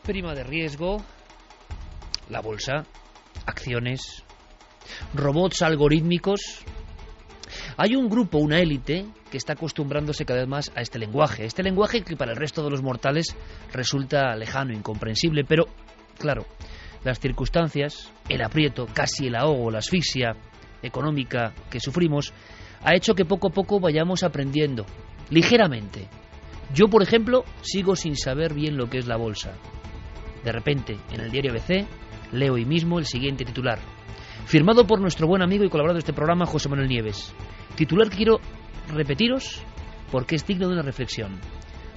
prima de riesgo, la bolsa, acciones, robots algorítmicos. Hay un grupo, una élite, que está acostumbrándose cada vez más a este lenguaje que para el resto de los mortales resulta lejano, incomprensible, pero, claro, las circunstancias, el aprieto, casi el ahogo, la asfixia económica que sufrimos, ha hecho que poco a poco vayamos aprendiendo, ligeramente. Yo, por ejemplo, sigo sin saber bien lo que es la bolsa. De repente, en el diario ABC, leo hoy mismo el siguiente titular, firmado por nuestro buen amigo y colaborador de este programa, José Manuel Nieves. Titular que quiero repetiros porque es digno de una reflexión.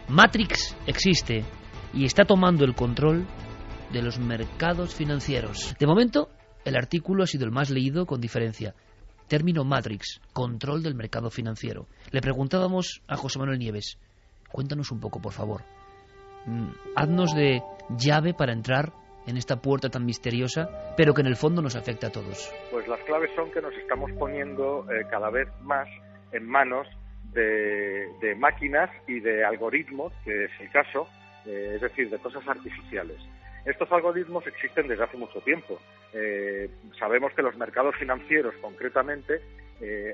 Matrix existe y está tomando el control de los mercados financieros. De momento, el artículo ha sido el más leído con diferencia. Término Matrix, control del mercado financiero. Le preguntábamos a José Manuel Nieves, cuéntanos un poco, por favor. Haznos de llave para entrar en esta puerta tan misteriosa, pero que en el fondo nos afecta a todos. Pues las claves son que nos estamos poniendo cada vez más en manos de máquinas y de algoritmos, que es el caso, es decir, de cosas artificiales. Estos algoritmos existen desde hace mucho tiempo. Sabemos que los mercados financieros, concretamente,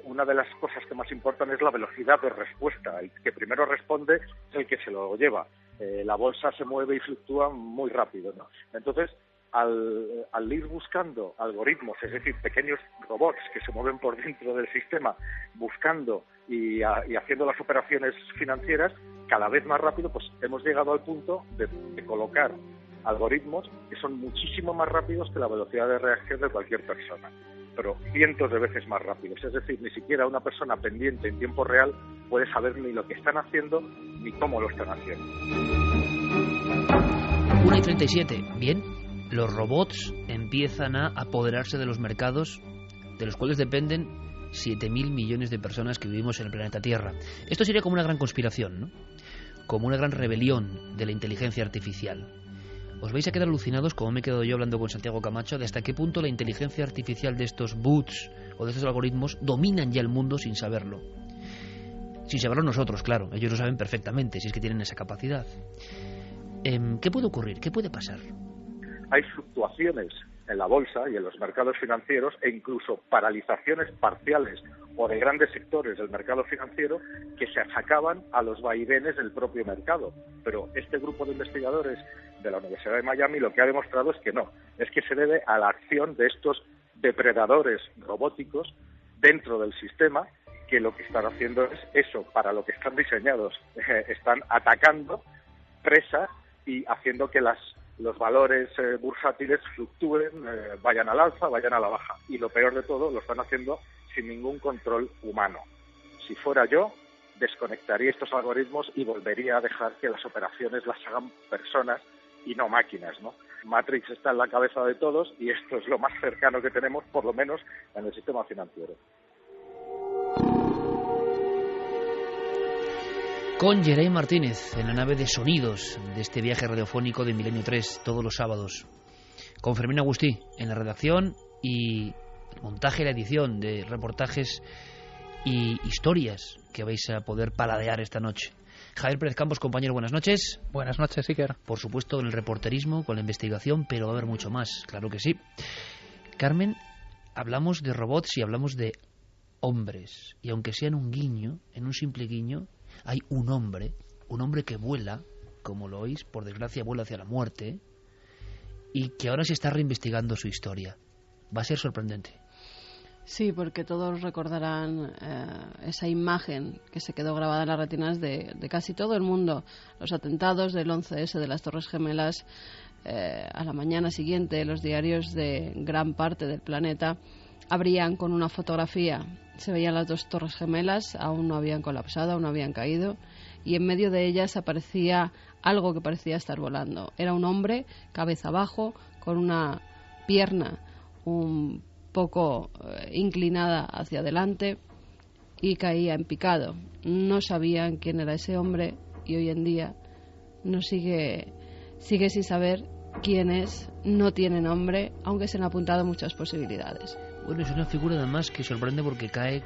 una de las cosas que más importan es la velocidad de respuesta. El que primero responde es el que se lo lleva. La bolsa se mueve y fluctúa muy rápido, ¿no? Entonces, al ir buscando algoritmos, es decir, pequeños robots que se mueven por dentro del sistema, buscando y haciendo las operaciones financieras cada vez más rápido, pues hemos llegado al punto de colocar algoritmos que son muchísimo más rápidos que la velocidad de reacción de cualquier persona, pero cientos de veces más rápidos. Es decir, ni siquiera una persona pendiente en tiempo real puede saber ni lo que están haciendo ni cómo lo están haciendo. 1:37. Bien, los robots empiezan a apoderarse de los mercados de los cuales dependen 7.000 millones de personas que vivimos en el planeta Tierra. Esto sería como una gran conspiración, ¿no? Como una gran rebelión de la inteligencia artificial. Os vais a quedar alucinados, como me he quedado yo hablando con Santiago Camacho, de hasta qué punto la inteligencia artificial de estos bots o de estos algoritmos dominan ya el mundo sin saberlo. Sin saberlo nosotros, claro, ellos lo saben perfectamente, si es que tienen esa capacidad. ¿Qué puede ocurrir? ¿Qué puede pasar? Hay fluctuaciones en la bolsa y en los mercados financieros e incluso paralizaciones parciales o de grandes sectores del mercado financiero que se achacaban a los vaivenes del propio mercado. Pero este grupo de investigadores de la Universidad de Miami lo que ha demostrado es que no, es que se debe a la acción de estos depredadores robóticos dentro del sistema, que lo que están haciendo es eso, para lo que están diseñados, están atacando presas y haciendo que los valores bursátiles fluctúen, vayan al alza, vayan a la baja. Y lo peor de todo, lo están haciendo sin ningún control humano. Si fuera yo, desconectaría estos algoritmos y volvería a dejar que las operaciones las hagan personas y no máquinas, ¿no? Matrix está en la cabeza de todos y esto es lo más cercano que tenemos, por lo menos en el sistema financiero. Con Geray Martínez en la nave de sonidos de este viaje radiofónico de Milenio 3 todos los sábados. Con Fermín Agustí en la redacción y el montaje y la edición de reportajes y historias que vais a poder paladear esta noche. Javier Pérez Campos, compañero, buenas noches. Buenas noches, Iker. Por supuesto, en el reporterismo, con la investigación, pero va a haber mucho más, claro que sí. Carmen, hablamos de robots y hablamos de hombres. Y aunque sea en un guiño, en un simple guiño, hay un hombre que vuela, como lo oís, por desgracia vuela hacia la muerte, y que ahora se está reinvestigando su historia. Va a ser sorprendente. Sí, porque todos recordarán esa imagen que se quedó grabada en las retinas de casi todo el mundo. Los atentados del 11S de las Torres Gemelas, a la mañana siguiente los diarios de gran parte del planeta abrían con una fotografía. Se veían las dos Torres Gemelas, aún no habían colapsado, aún no habían caído, y en medio de ellas aparecía algo que parecía estar volando. Era un hombre, cabeza abajo, con una pierna un poco inclinada hacia adelante y caía en picado. No sabían quién era ese hombre y hoy en día no sigue sin saber quién es, no tiene nombre, aunque se han apuntado muchas posibilidades. Bueno, es una figura además que sorprende porque cae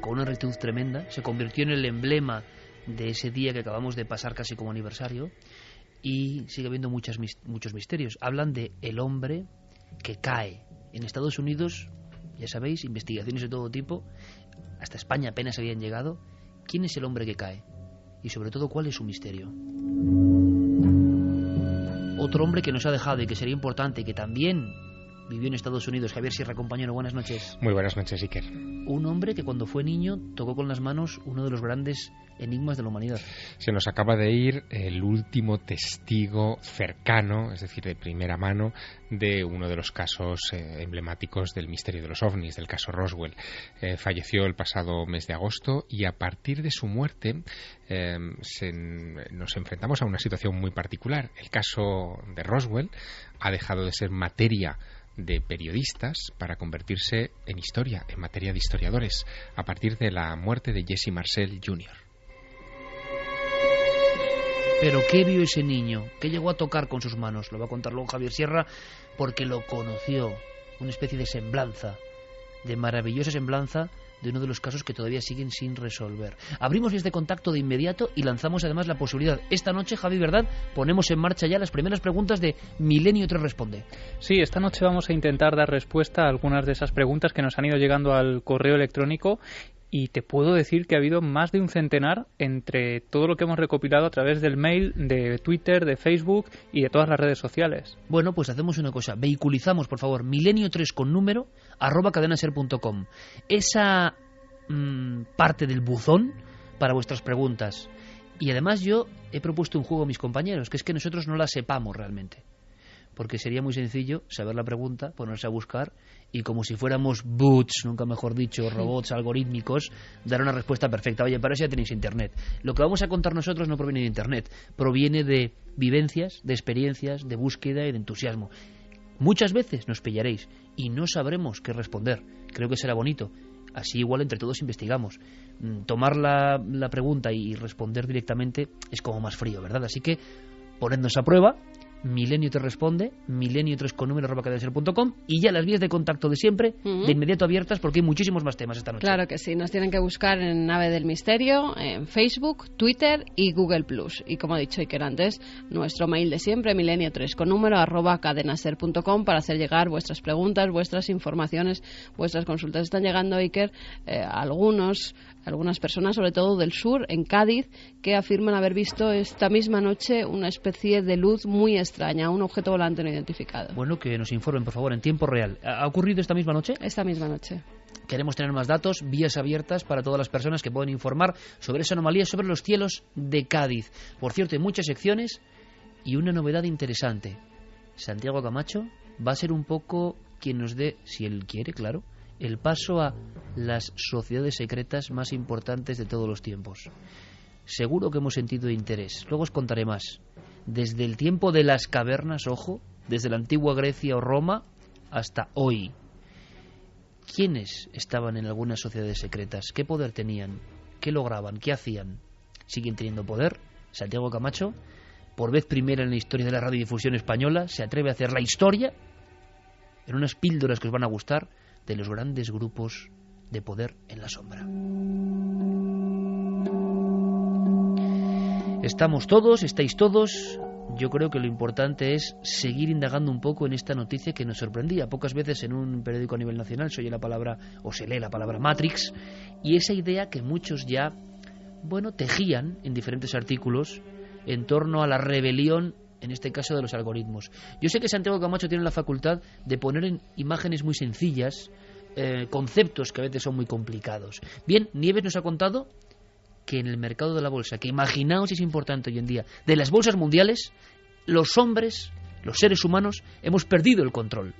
con una rectitud tremenda, se convirtió en el emblema de ese día que acabamos de pasar casi como aniversario, y sigue habiendo muchos misterios. Hablan de el hombre que cae. En Estados Unidos, ya sabéis, investigaciones de todo tipo, hasta España apenas habían llegado. ¿Quién es el hombre que cae? Y sobre todo, ¿cuál es su misterio? Otro hombre que nos ha dejado y que sería importante, que también vivió en Estados Unidos. Javier Sierra, compañero, buenas noches. Muy buenas noches, Iker. Un hombre que cuando fue niño tocó con las manos uno de los grandes enigmas de la humanidad. Se nos acaba de ir el último testigo cercano, es decir, de primera mano, de uno de los casos emblemáticos del misterio de los ovnis, del caso Roswell. Falleció el pasado mes de agosto y a partir de su muerte nos enfrentamos a una situación muy particular. El caso de Roswell ha dejado de ser materia de periodistas para convertirse en historia, en materia de historiadores, a partir de la muerte de Jesse Marcel Jr. ¿Pero qué vio ese niño? ¿Qué llegó a tocar con sus manos? Lo va a contar luego Javier Sierra, porque lo conoció. Una especie de semblanza, de maravillosa semblanza de uno de los casos que todavía siguen sin resolver. Abrimos este contacto de inmediato y lanzamos además la posibilidad. Esta noche, Javi, ¿verdad? Ponemos en marcha ya las primeras preguntas de Milenio 3 Responde. Sí, esta noche vamos a intentar dar respuesta a algunas de esas preguntas que nos han ido llegando al correo electrónico. Y te puedo decir que ha habido más de un centenar entre todo lo que hemos recopilado a través del mail, de Twitter, de Facebook y de todas las redes sociales. Bueno, pues hacemos una cosa. Vehiculizamos, por favor, milenio3 con número @cadenaser.com. Esa parte del buzón para vuestras preguntas. Y además yo he propuesto un juego a mis compañeros, que es que nosotros no la sepamos realmente. Porque sería muy sencillo saber la pregunta, ponerse a buscar y como si fuéramos bots, nunca mejor dicho, robots algorítmicos, dar una respuesta perfecta. Oye, para eso ya tenéis Internet. Lo que vamos a contar nosotros no proviene de Internet, proviene de vivencias, de experiencias, de búsqueda y de entusiasmo. Muchas veces nos pillaréis y no sabremos qué responder. Creo que será bonito. Así igual entre todos investigamos. Tomar la pregunta y responder directamente es como más frío, ¿verdad? Así que ponednos a prueba. Milenio te responde, milenio3 con número @cadenaser.com y ya las vías de contacto de siempre, de inmediato abiertas, porque hay muchísimos más temas esta noche. Claro que sí, nos tienen que buscar en Nave del Misterio, en Facebook, Twitter y Google+. Y como ha dicho Iker antes, nuestro mail de siempre, milenio3 con número @cadenaser.com, para hacer llegar vuestras preguntas, vuestras informaciones, vuestras consultas. Están llegando, Iker, algunas personas, sobre todo del sur, en Cádiz, que afirman haber visto esta misma noche una especie de luz muy extraña, un objeto volante no identificado. Bueno, que nos informen, por favor, en tiempo real. ¿Ha ocurrido esta misma noche? Esta misma noche. Queremos tener más datos, vías abiertas para todas las personas que pueden informar sobre esa anomalía, sobre los cielos de Cádiz. Por cierto, hay muchas secciones y una novedad interesante. Santiago Camacho va a ser un poco quien nos dé, si él quiere, claro, el paso a las sociedades secretas más importantes de todos los tiempos. Seguro que hemos sentido interés. Luego os contaré más. Desde el tiempo de las cavernas, ojo, desde la antigua Grecia o Roma hasta hoy. ¿Quiénes estaban en algunas sociedades secretas? ¿Qué poder tenían? ¿Qué lograban? ¿Qué hacían? ¿Siguen teniendo poder? Santiago Camacho, por vez primera en la historia de la radiodifusión española, se atreve a hacer la historia en unas píldoras que os van a gustar de los grandes grupos de poder en la sombra. Estamos todos, estáis todos. Yo creo que lo importante es seguir indagando un poco en esta noticia que nos sorprendía. Pocas veces en un periódico a nivel nacional se oye la palabra, o se lee la palabra Matrix, y esa idea que muchos ya, tejían en diferentes artículos en torno a la rebelión, en este caso de los algoritmos. Yo sé que Santiago Camacho tiene la facultad de poner en imágenes muy sencillas conceptos que a veces son muy complicados. Bien, Nieves nos ha contado que en el mercado de la bolsa, que imaginaos es importante hoy en día, de las bolsas mundiales, los hombres, los seres humanos, hemos perdido el control.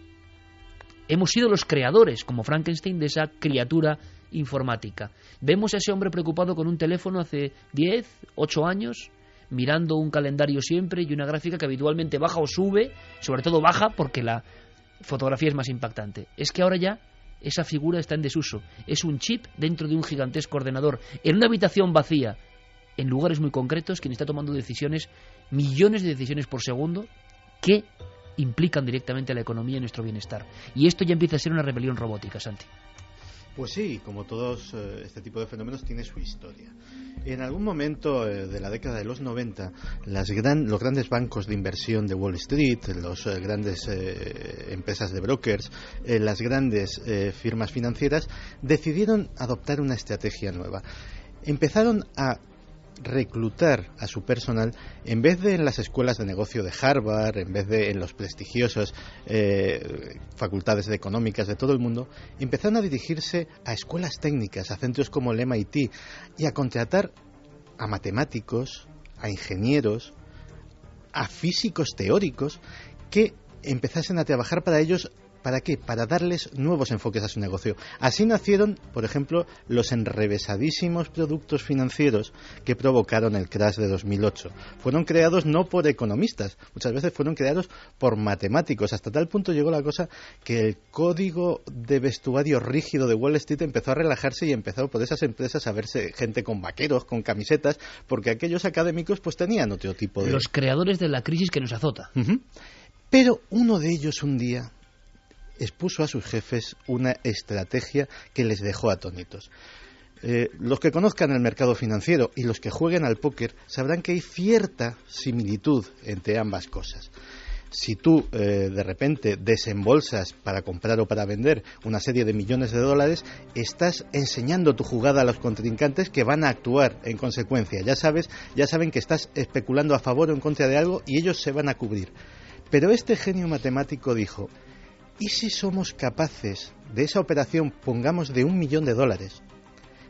Hemos sido los creadores, como Frankenstein, de esa criatura informática. Vemos a ese hombre preocupado con un teléfono hace 10, 8 años, mirando un calendario siempre y una gráfica que habitualmente baja o sube, sobre todo baja porque la fotografía es más impactante. Es que ahora ya esa figura está en desuso. Es un chip dentro de un gigantesco ordenador, en una habitación vacía, en lugares muy concretos, quien está tomando decisiones, millones de decisiones por segundo, que implican directamente a la economía y nuestro bienestar. Y esto ya empieza a ser una rebelión robótica, Santi. Pues sí, como todos este tipo de fenómenos tiene su historia. En algún momento de la década de los 90, los grandes bancos de inversión de Wall Street, las grandes empresas de brokers, las grandes firmas financieras, decidieron adoptar una estrategia nueva. Empezaron a reclutar a su personal, en vez de en las escuelas de negocio de Harvard, en vez de en los prestigiosos facultades económicas de todo el mundo, empezaron a dirigirse a escuelas técnicas, a centros como el MIT, y a contratar a matemáticos, a ingenieros, a físicos teóricos que empezasen a trabajar para ellos. ¿Para qué? Para darles nuevos enfoques a su negocio. Así nacieron, por ejemplo, los enrevesadísimos productos financieros que provocaron el crash de 2008. Fueron creados no por economistas, muchas veces fueron creados por matemáticos. Hasta tal punto llegó la cosa que el código de vestuario rígido de Wall Street empezó a relajarse y empezó por esas empresas a verse gente con vaqueros, con camisetas, porque aquellos académicos pues tenían otro tipo de... Los creadores de la crisis que nos azota. Uh-huh. Pero uno de ellos un día expuso a sus jefes una estrategia que les dejó atónitos. Los que conozcan el mercado financiero y los que jueguen al póker sabrán que hay cierta similitud entre ambas cosas. Si tú de repente desembolsas para comprar o para vender una serie de millones de dólares, estás enseñando tu jugada a los contrincantes que van a actuar en consecuencia. Ya saben que estás especulando a favor o en contra de algo y ellos se van a cubrir. Pero este genio matemático dijo: ¿y si somos capaces de esa operación, pongamos de $1.000.000,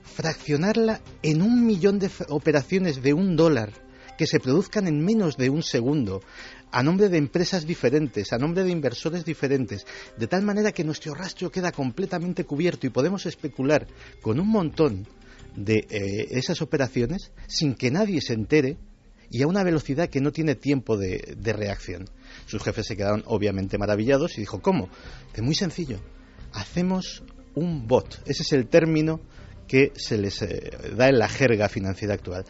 fraccionarla en 1.000.000 de operaciones de $1 que se produzcan en menos de un segundo, a nombre de empresas diferentes, a nombre de inversores diferentes, de tal manera que nuestro rastro queda completamente cubierto y podemos especular con un montón de esas operaciones sin que nadie se entere y a una velocidad que no tiene tiempo de reacción? Sus jefes se quedaron obviamente maravillados y dijo: ¿cómo? Es muy sencillo. Hacemos un bot. Ese es el término que se les da en la jerga financiera actual.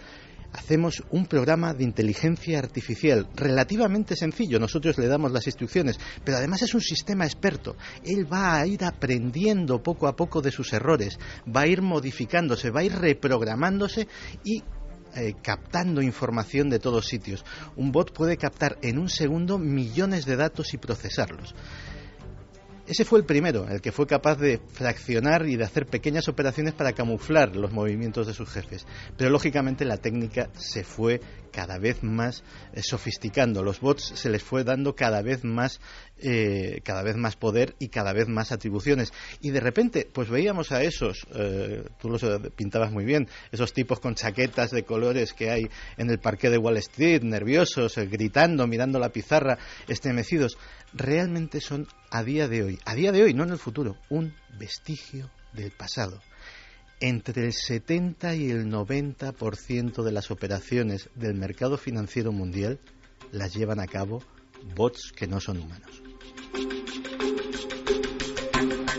Hacemos un programa de inteligencia artificial relativamente sencillo. Nosotros le damos las instrucciones, pero además es un sistema experto. Él va a ir aprendiendo poco a poco de sus errores, va a ir modificándose, va a ir reprogramándose y captando información de todos sitios. Un bot puede captar en un segundo millones de datos y procesarlos. Ese fue el primero, el que fue capaz de fraccionar y de hacer pequeñas operaciones para camuflar los movimientos de sus jefes. Pero lógicamente la técnica se fue cada vez más sofisticando. Los bots se les fue dando cada vez más poder y cada vez más atribuciones. Y de repente, pues veíamos a esos, tú los pintabas muy bien, esos tipos con chaquetas de colores que hay en el parqué de Wall Street, nerviosos, gritando, mirando la pizarra, estremecidos. Realmente son a día de hoy, no en el futuro, un vestigio del pasado. Entre el 70 y el 90% de las operaciones del mercado financiero mundial las llevan a cabo bots que no son humanos.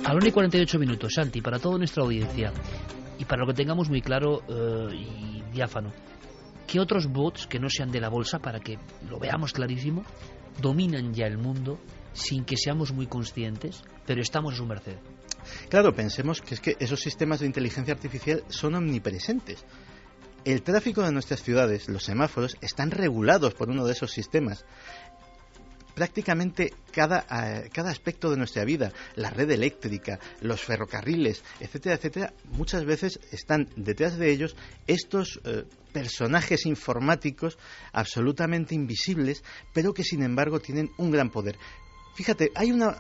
A la 1:48, Santi, para toda nuestra audiencia y para lo que tengamos muy claro y diáfano, ¿qué otros bots que no sean de la bolsa, para que lo veamos clarísimo, dominan ya el mundo sin que seamos muy conscientes, pero estamos a su merced? Claro, pensemos que es que esos sistemas de inteligencia artificial son omnipresentes. El tráfico de nuestras ciudades, los semáforos, están regulados por uno de esos sistemas. Prácticamente cada aspecto de nuestra vida, la red eléctrica, los ferrocarriles, etcétera, etcétera, muchas veces están detrás de ellos estos personajes informáticos absolutamente invisibles, pero que sin embargo tienen un gran poder. Fíjate, hay una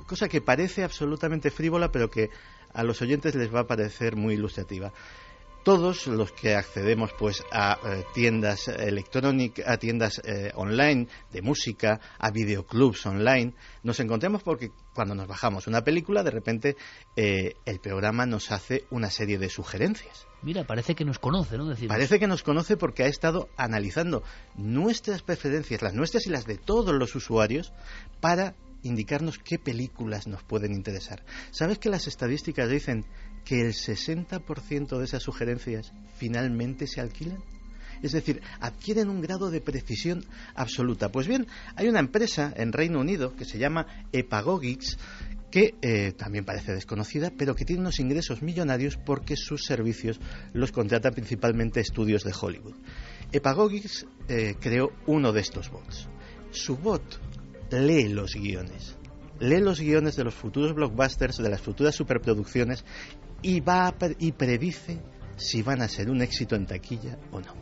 cosa que parece absolutamente frívola, pero que a los oyentes les va a parecer muy ilustrativa. Todos los que accedemos pues a tiendas electrónicas, a tiendas online de música, a videoclubs online, nos encontramos porque cuando nos bajamos una película, de repente el programa nos hace una serie de sugerencias. Mira, parece que nos conoce, ¿no? Decimos. Parece que nos conoce porque ha estado analizando nuestras preferencias, las nuestras y las de todos los usuarios, para indicarnos qué películas nos pueden interesar. ¿Sabes que las estadísticas dicen que el 60% de esas sugerencias finalmente se alquilan? Es decir, adquieren un grado de precisión absoluta. Pues bien, hay una empresa en Reino Unido que se llama Epagogix que también parece desconocida, pero que tiene unos ingresos millonarios porque sus servicios los contratan principalmente estudios de Hollywood. Epagogix creó uno de estos bots. Su bot lee los guiones de los futuros blockbusters, de las futuras superproducciones, y predice si van a ser un éxito en taquilla o no.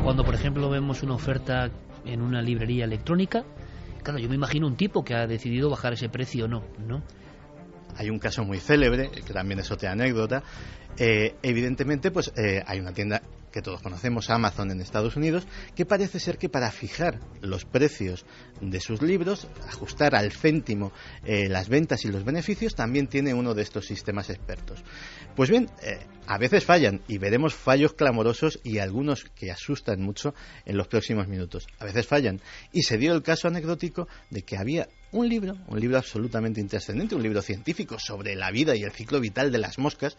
Cuando, por ejemplo, vemos una oferta en una librería electrónica, claro, yo me imagino un tipo que ha decidido bajar ese precio o no, ¿no? Hay un caso muy célebre, que también es otra anécdota. Evidentemente, pues hay una tienda que todos conocemos, Amazon en Estados Unidos, que parece ser que para fijar los precios de sus libros, ajustar al céntimo las ventas y los beneficios, también tiene uno de estos sistemas expertos. Pues bien, a veces fallan, y veremos fallos clamorosos y algunos que asustan mucho en los próximos minutos. A veces fallan, y se dio el caso anecdótico de que había un libro absolutamente intrascendente, un libro científico sobre la vida y el ciclo vital de las moscas,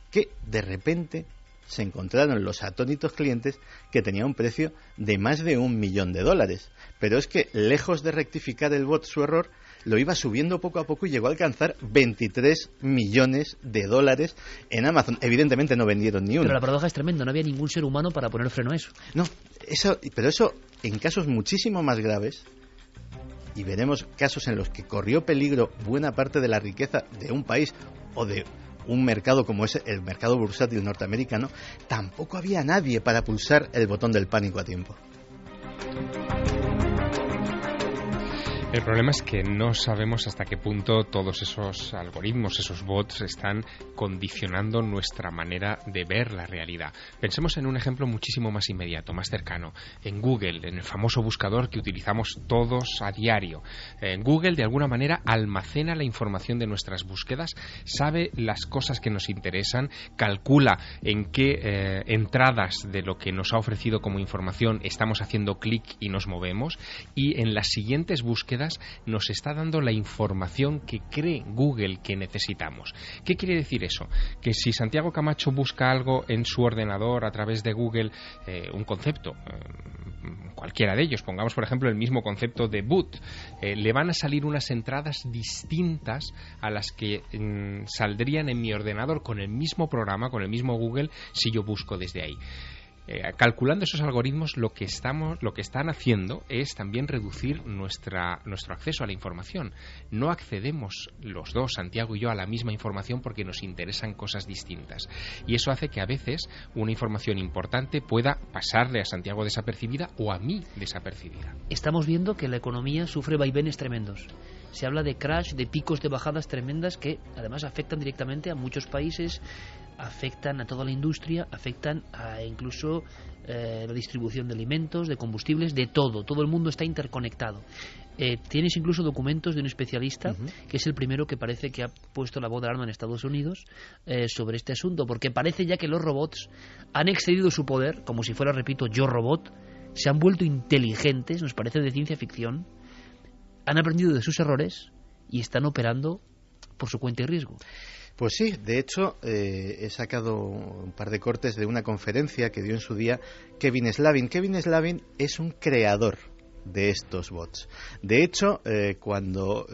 que de repente se encontraron los atónitos clientes que tenía un precio de más de $1 millón. Pero es que, lejos de rectificar el bot su error, lo iba subiendo poco a poco y llegó a alcanzar $23 millones en Amazon. Evidentemente no vendieron ni uno. Pero la paradoja es tremenda, no había ningún ser humano para poner freno a eso. No, pero eso en casos muchísimo más graves, y veremos casos en los que corrió peligro buena parte de la riqueza de un país o de un mercado como es el mercado bursátil norteamericano, tampoco había nadie para pulsar el botón del pánico a tiempo. El problema es que no sabemos hasta qué punto todos esos algoritmos, esos bots, están condicionando nuestra manera de ver la realidad. Pensemos en un ejemplo muchísimo más inmediato, más cercano. En Google, en el famoso buscador que utilizamos todos a diario. En Google, de alguna manera, almacena la información de nuestras búsquedas, sabe las cosas que nos interesan, calcula en qué entradas de lo que nos ha ofrecido como información estamos haciendo clic y nos movemos, y en las siguientes búsquedas nos está dando la información que cree Google que necesitamos. ¿Qué quiere decir eso? Que si Santiago Camacho busca algo en su ordenador a través de Google, un concepto, cualquiera de ellos, pongamos por ejemplo el mismo concepto de boot, le van a salir unas entradas distintas a las que saldrían en mi ordenador con el mismo programa, con el mismo Google, si yo busco desde ahí. Calculando esos algoritmos, lo que están haciendo es también reducir nuestro acceso a la información. No accedemos los dos, Santiago y yo, a la misma información porque nos interesan cosas distintas. Y eso hace que a veces una información importante pueda pasarle a Santiago desapercibida o a mí desapercibida. Estamos viendo que la economía sufre vaivenes tremendos. Se habla de crash, de picos de bajadas tremendas que además afectan directamente a muchos países, afectan a toda la industria, afectan a incluso la distribución de alimentos, de combustibles, de todo. Todo el mundo está interconectado. Tienes incluso documentos de un especialista, que es el primero que parece que ha puesto la voz de alarma en Estados Unidos sobre este asunto, porque parece ya que los robots han excedido su poder, como si fuera, repito, Yo Robot, se han vuelto inteligentes, nos parece de ciencia ficción, han aprendido de sus errores y están operando por su cuenta y riesgo. Pues sí, de hecho he sacado un par de cortes de una conferencia que dio en su día Kevin Slavin. Kevin Slavin es un creador de estos bots. De hecho, cuando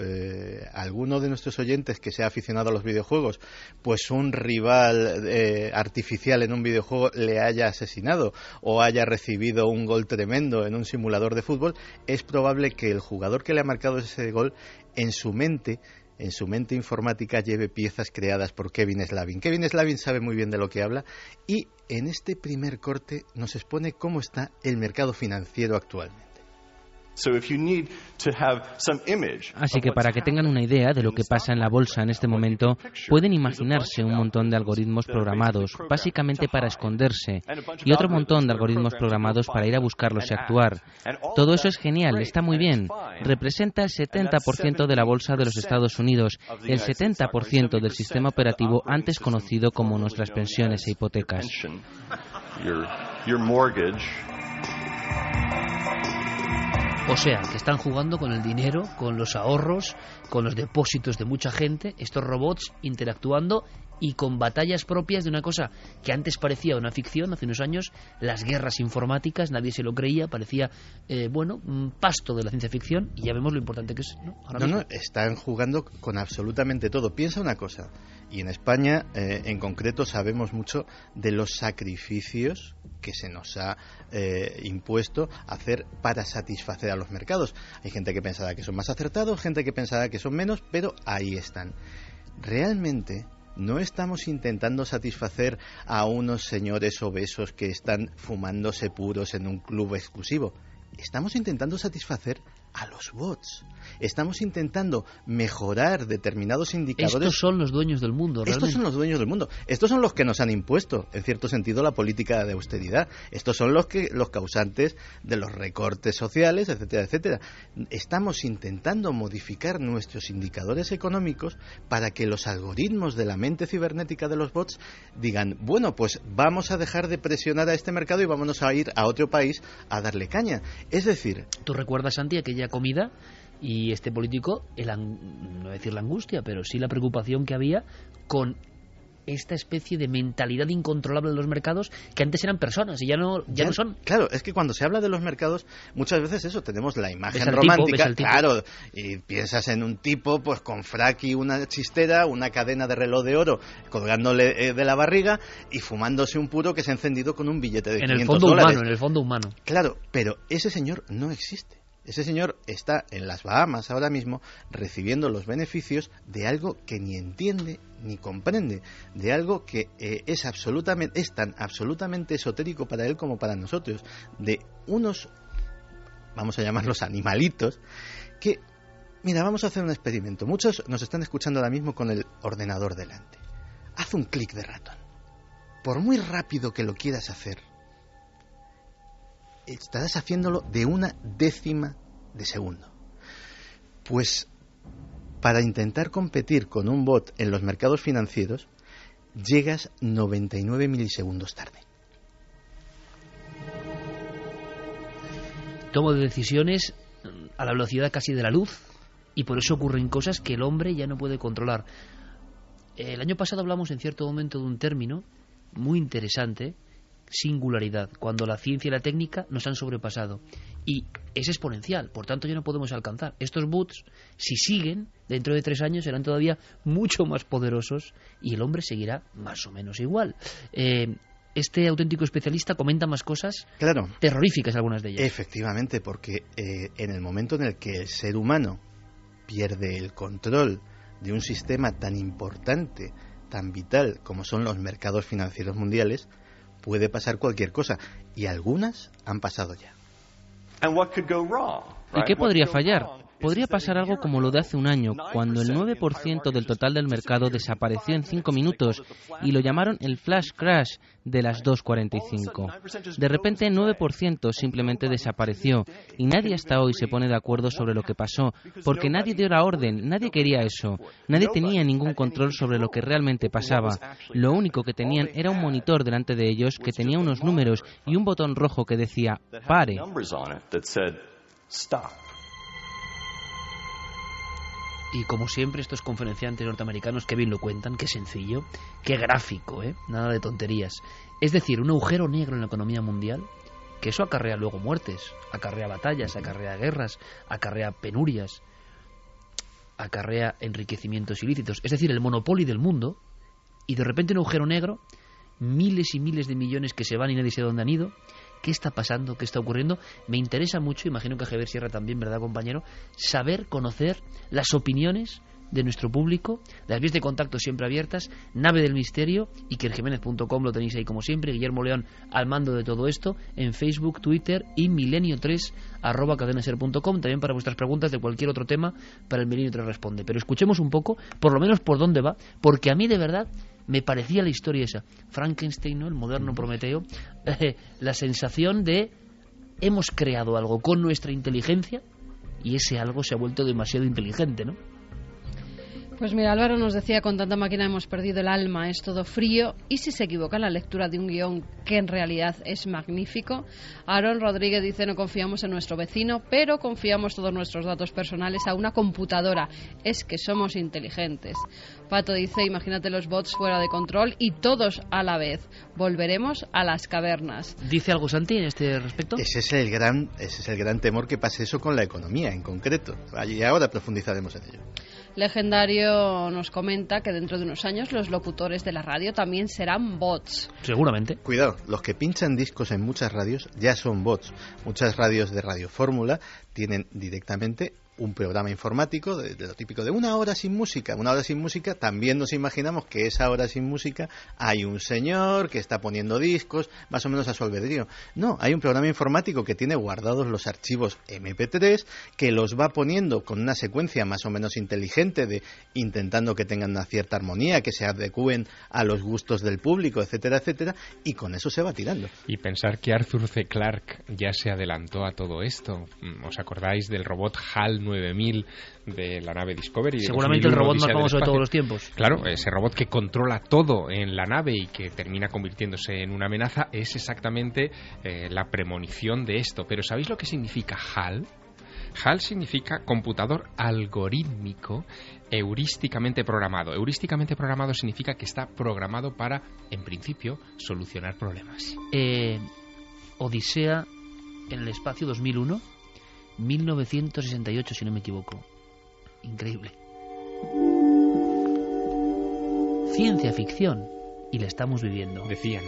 alguno de nuestros oyentes que sea aficionado a los videojuegos, pues un rival artificial en un videojuego le haya asesinado o haya recibido un gol tremendo en un simulador de fútbol, es probable que el jugador que le ha marcado ese gol en su mente informática lleve piezas creadas por Kevin Slavin. Kevin Slavin sabe muy bien de lo que habla y en este primer corte nos expone cómo está el mercado financiero actualmente. Así que para que tengan una idea de lo que pasa en la bolsa en este momento, pueden imaginarse un montón de algoritmos programados, básicamente para esconderse, y otro montón de algoritmos programados para ir a buscarlos y actuar. Todo eso es genial, está muy bien. Representa el 70% de la bolsa de los Estados Unidos, el 70% del sistema operativo antes conocido como nuestras pensiones e hipotecas. O sea, que están jugando con el dinero, con los ahorros, con los depósitos de mucha gente, estos robots interactuando y con batallas propias de una cosa que antes parecía una ficción, hace unos años, las guerras informáticas, nadie se lo creía, parecía, un pasto de la ciencia ficción, y ya vemos lo importante que es, ¿no? No, están jugando con absolutamente todo. Piensa una cosa, y en España en concreto sabemos mucho de los sacrificios que se nos ha impuesto hacer para satisfacer a los mercados. Hay gente que pensaba que son más acertados, gente que pensaba que son menos, pero ahí están. Realmente no estamos intentando satisfacer a unos señores obesos que están fumándose puros en un club exclusivo. Estamos intentando satisfacer a los bots. Estamos intentando mejorar determinados indicadores. Estos son los dueños del mundo, realmente. Estos son los dueños del mundo. Estos son los que nos han impuesto, en cierto sentido, la política de austeridad. Estos son los causantes de los recortes sociales, etcétera, etcétera. Estamos intentando modificar nuestros indicadores económicos para que los algoritmos de la mente cibernética de los bots digan, bueno, pues vamos a dejar de presionar a este mercado y vámonos a ir a otro país a darle caña. Es decir... ¿Tú recuerdas, Santi, aquella comida? Y este político, no voy a decir la angustia, pero sí la preocupación que había con esta especie de mentalidad incontrolable de los mercados, que antes eran personas y ya no son. Claro, es que cuando se habla de los mercados, muchas veces eso, tenemos la imagen romántica, claro, y piensas en un tipo pues con frac y una chistera, una cadena de reloj de oro colgándole de la barriga y fumándose un puro que se ha encendido con un billete de $500. En el fondo humano. Claro, pero ese señor no existe. Ese señor está en las Bahamas ahora mismo recibiendo los beneficios de algo que ni entiende ni comprende, de algo que es tan absolutamente esotérico para él como para nosotros, de unos, vamos a llamarlos animalitos, que, mira, vamos a hacer un experimento. Muchos nos están escuchando ahora mismo con el ordenador delante. Haz un clic de ratón. Por muy rápido que lo quieras hacer, estarás haciéndolo de 1/10 de segundo. Pues para intentar competir con un bot en los mercados financieros, llegas 99 milisegundos tarde. Tomo de decisiones a la velocidad casi de la luz, y por eso ocurren cosas que el hombre ya no puede controlar. El año pasado hablamos en cierto momento de un término muy interesante, singularidad, cuando la ciencia y la técnica nos han sobrepasado, y es exponencial, por tanto ya no podemos alcanzar. Estos bots, si siguen, dentro de 3 años serán todavía mucho más poderosos y el hombre seguirá más o menos igual. Este auténtico especialista comenta más cosas, claro, terroríficas, algunas de ellas. Efectivamente, porque en el momento en el que el ser humano pierde el control de un sistema tan importante, tan vital como son los mercados financieros mundiales, puede pasar cualquier cosa, y algunas han pasado ya. ¿Y qué podría fallar? Podría pasar algo como lo de hace un año, cuando el 9% del total del mercado desapareció en 5 minutos y lo llamaron el flash crash de las 2:45. De repente 9% simplemente desapareció y nadie hasta hoy se pone de acuerdo sobre lo que pasó, porque nadie dio la orden, nadie quería eso, nadie tenía ningún control sobre lo que realmente pasaba. Lo único que tenían era un monitor delante de ellos que tenía unos números y un botón rojo que decía "pare". Y como siempre, estos conferenciantes norteamericanos, qué bien lo cuentan, qué sencillo, qué gráfico, nada de tonterías. Es decir, un agujero negro en la economía mundial, que eso acarrea luego muertes, acarrea batallas, acarrea guerras, acarrea penurias, acarrea enriquecimientos ilícitos. Es decir, el monopolio del mundo, y de repente un agujero negro, miles y miles de millones que se van y nadie sabe dónde han ido. ¿Qué está pasando? ¿Qué está ocurriendo? Me interesa mucho, imagino que a Javier Sierra también, ¿verdad, compañero? Saber, conocer las opiniones de nuestro público, las vías de contacto siempre abiertas, Nave del Misterio, ikerjimenez.com, lo tenéis ahí como siempre, Guillermo León al mando de todo esto, en Facebook, Twitter y milenio3@cadenaser.com, también para vuestras preguntas de cualquier otro tema, para el Milenio 3 Responde. Pero escuchemos un poco, por lo menos por dónde va, porque a mí de verdad me parecía la historia esa, Frankenstein, ¿no?, el moderno Prometeo, la sensación de hemos creado algo con nuestra inteligencia y ese algo se ha vuelto demasiado inteligente, ¿no? Pues mira, Álvaro nos decía, con tanta máquina hemos perdido el alma, es todo frío, y si se equivoca en la lectura de un guión que en realidad es magnífico. Aaron Rodríguez dice, no confiamos en nuestro vecino, pero confiamos todos nuestros datos personales a una computadora, es que somos inteligentes. Pato dice, imagínate los bots fuera de control y todos a la vez, volveremos a las cavernas. ¿Dice algo Santi en este respecto? Ese es el gran temor, que pase eso con la economía en concreto, y ahora profundizaremos en ello. Legendario nos comenta que dentro de unos años los locutores de la radio también serán bots. Seguramente. Cuidado, los que pinchan discos en muchas radios ya son bots. Muchas radios de Radio Fórmula tienen directamente un programa informático de lo típico de una hora sin música. Una hora sin música, también nos imaginamos que esa hora sin música hay un señor que está poniendo discos, más o menos a su albedrío. No, hay un programa informático que tiene guardados los archivos MP3, que los va poniendo con una secuencia más o menos inteligente, de intentando que tengan una cierta armonía, que se adecúen a los gustos del público, etcétera, etcétera, y con eso se va tirando. Y pensar que Arthur C. Clarke ya se adelantó a todo esto. ¿Os acordáis del robot HAL 9000 de la nave Discovery? Seguramente el robot más famoso de todos los tiempos. Claro, ese robot que controla todo en la nave y que termina convirtiéndose en una amenaza es exactamente la premonición de esto. Pero ¿sabéis lo que significa HAL? HAL significa computador algorítmico heurísticamente programado. Heurísticamente programado significa que está programado para, en principio, solucionar problemas. Odisea en el espacio 2001, 1968, si no me equivoco. Increíble. Ciencia ficción, y la estamos viviendo. Decían.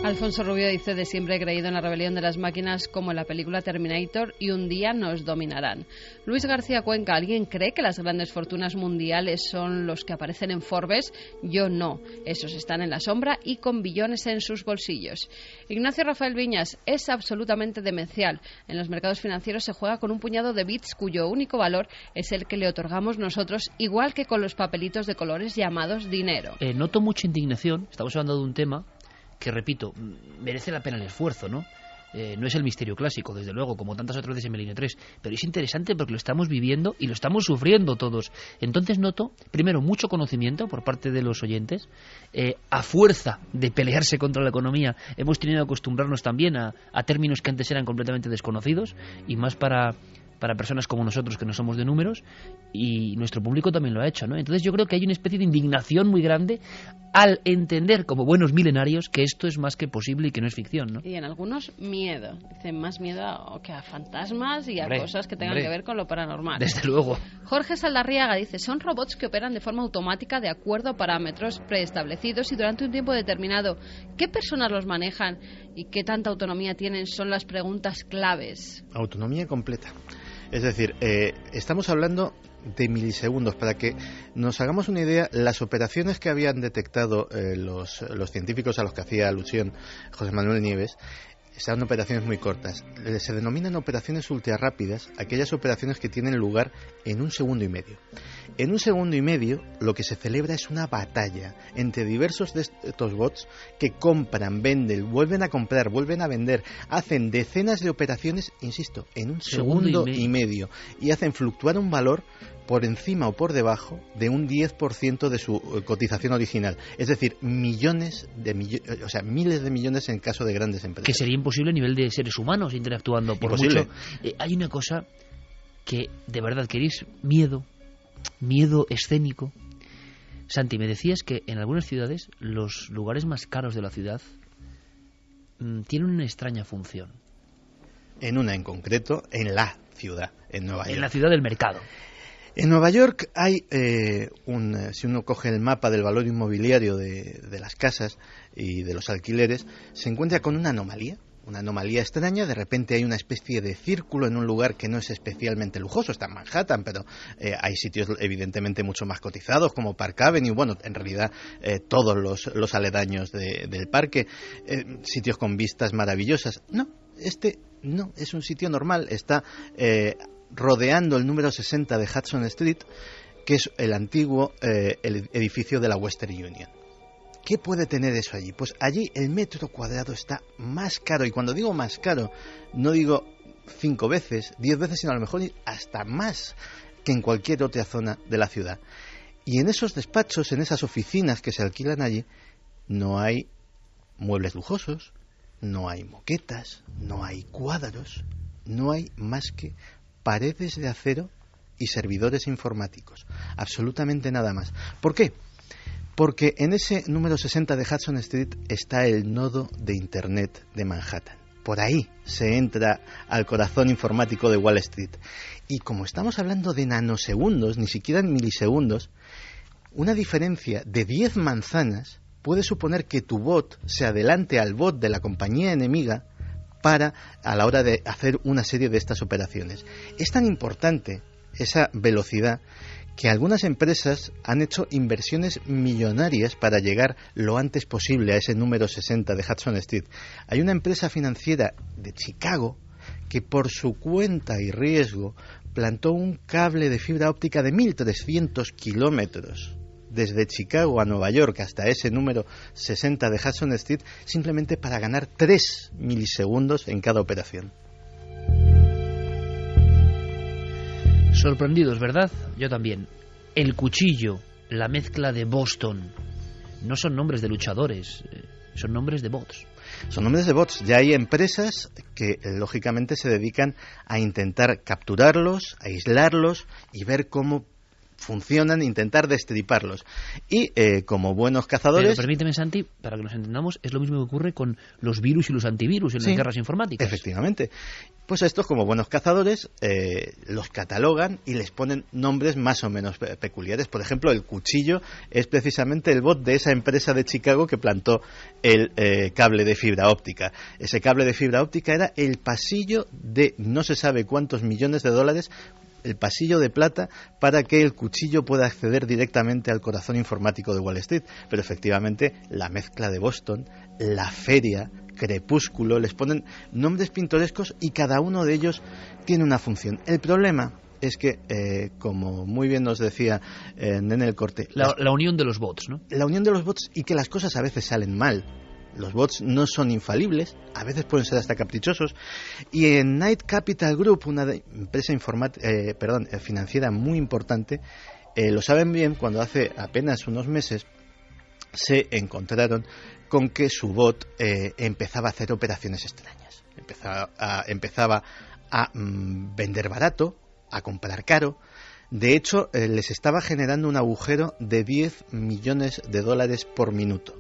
Alfonso Rubio dice, de siempre he creído en la rebelión de las máquinas como en la película Terminator, y un día nos dominarán. Luis García Cuenca, ¿alguien cree que las grandes fortunas mundiales son los que aparecen en Forbes? Yo no. Esos están en la sombra y con billones en sus bolsillos. Ignacio Rafael Viñas, es absolutamente demencial. En los mercados financieros se juega con un puñado de bits cuyo único valor es el que le otorgamos nosotros, igual que con los papelitos de colores llamados dinero. Noto mucha indignación. Estamos hablando de un tema que, repito, merece la pena el esfuerzo, ¿no? No es el misterio clásico, desde luego, como tantas otras veces en Milenio 3, pero es interesante porque lo estamos viviendo y lo estamos sufriendo todos. Entonces noto, primero, mucho conocimiento por parte de los oyentes. A fuerza de pelearse contra la economía, hemos tenido que acostumbrarnos también a términos que antes eran completamente desconocidos, y más para personas como nosotros, que no somos de números, y nuestro público también lo ha hecho, ¿no? Entonces yo creo que hay una especie de indignación muy grande al entender, como buenos milenarios, que esto es más que posible y que no es ficción, ¿no? Y en algunos miedo, dicen más miedo que a fantasmas y a cosas que tengan que ver con lo paranormal. Desde luego. Jorge Saldarriaga dice, son robots que operan de forma automática de acuerdo a parámetros preestablecidos y durante un tiempo determinado. ¿Qué personas los manejan y qué tanta autonomía tienen? Son las preguntas claves. Autonomía completa. Es decir, estamos hablando de milisegundos. Para que nos hagamos una idea, las operaciones que habían detectado los científicos a los que hacía alusión José Manuel Nieves, son operaciones muy cortas. Se denominan operaciones ultrarrápidas aquellas operaciones que tienen lugar en 1 segundo y medio. En 1 segundo y medio lo que se celebra es una batalla entre diversos de estos bots que compran, venden, vuelven a comprar, vuelven a vender, hacen decenas de operaciones, insisto, en 1 segundo y medio, y hacen fluctuar un valor por encima o por debajo de un 10% de su cotización original. Es decir, miles de millones en caso de grandes empresas. Que sería imposible a nivel de seres humanos interactuando. Por imposible. Mucho. Hay una cosa que, de verdad, queréis miedo escénico. Santi, me decías que en algunas ciudades los lugares más caros de la ciudad tienen una extraña función. En una en concreto, en la ciudad, en Nueva York. En la ciudad del mercado. En Nueva York hay, si uno coge el mapa del valor inmobiliario de las casas y de los alquileres, se encuentra con una anomalía extraña. De repente hay una especie de círculo en un lugar que no es especialmente lujoso, está en Manhattan, pero hay sitios evidentemente mucho más cotizados como Park Avenue, bueno, en realidad todos los aledaños del parque, sitios con vistas maravillosas. No, este no, es un sitio normal, está rodeando el número 60 de Hudson Street, que es el antiguo el edificio de la Western Union. ¿Qué puede tener eso allí? Pues allí el metro cuadrado está más caro, y cuando digo más caro, no digo 5 veces, 10 veces, sino a lo mejor hasta más que en cualquier otra zona de la ciudad. Y en esos despachos, en esas oficinas que se alquilan allí, no hay muebles lujosos, no hay moquetas, no hay cuadros, no hay más que paredes de acero y servidores informáticos. Absolutamente nada más. ¿Por qué? Porque en ese número 60 de Hudson Street está el nodo de Internet de Manhattan. Por ahí se entra al corazón informático de Wall Street. Y como estamos hablando de nanosegundos, ni siquiera en milisegundos, una diferencia de 10 manzanas puede suponer que tu bot se adelante al bot de la compañía enemiga a la hora de hacer una serie de estas operaciones. Es tan importante esa velocidad que algunas empresas han hecho inversiones millonarias para llegar lo antes posible a ese número 60 de Hudson Street. Hay una empresa financiera de Chicago que por su cuenta y riesgo plantó un cable de fibra óptica de 1.300 kilómetros desde Chicago a Nueva York hasta ese número 60 de Hudson Street, simplemente para ganar 3 milisegundos en cada operación. Sorprendidos, ¿verdad? Yo también. El cuchillo, la mezcla de Boston, no son nombres de luchadores, son nombres de bots. Son nombres de bots. Ya hay empresas que lógicamente se dedican a intentar capturarlos, aislarlos y ver cómo funcionan, intentar destriparlos. Y como buenos cazadores... Pero permíteme, Santi, para que nos entendamos, es lo mismo que ocurre con los virus y los antivirus en las guerras informáticas. Efectivamente. Pues estos, como buenos cazadores, los catalogan y les ponen nombres más o menos peculiares. Por ejemplo, el cuchillo es precisamente el bot de esa empresa de Chicago que plantó el cable de fibra óptica. Ese cable de fibra óptica era el pasillo de no se sabe cuántos millones de dólares, el pasillo de plata para que el cuchillo pueda acceder directamente al corazón informático de Wall Street. Pero efectivamente la mezcla de Boston, la feria, Crepúsculo, les ponen nombres pintorescos y cada uno de ellos tiene una función. El problema es que, como muy bien nos decía Nene el Corte, la unión de los bots, ¿no? La unión de los bots, y que las cosas a veces salen mal. Los bots no son infalibles, a veces pueden ser hasta caprichosos. Y en Knight Capital Group, una empresa financiera muy importante, lo saben bien cuando hace apenas unos meses se encontraron con que su bot empezaba a hacer operaciones extrañas. Empezaba a vender barato, a comprar caro. De hecho, les estaba generando un agujero de $10 millones por minuto.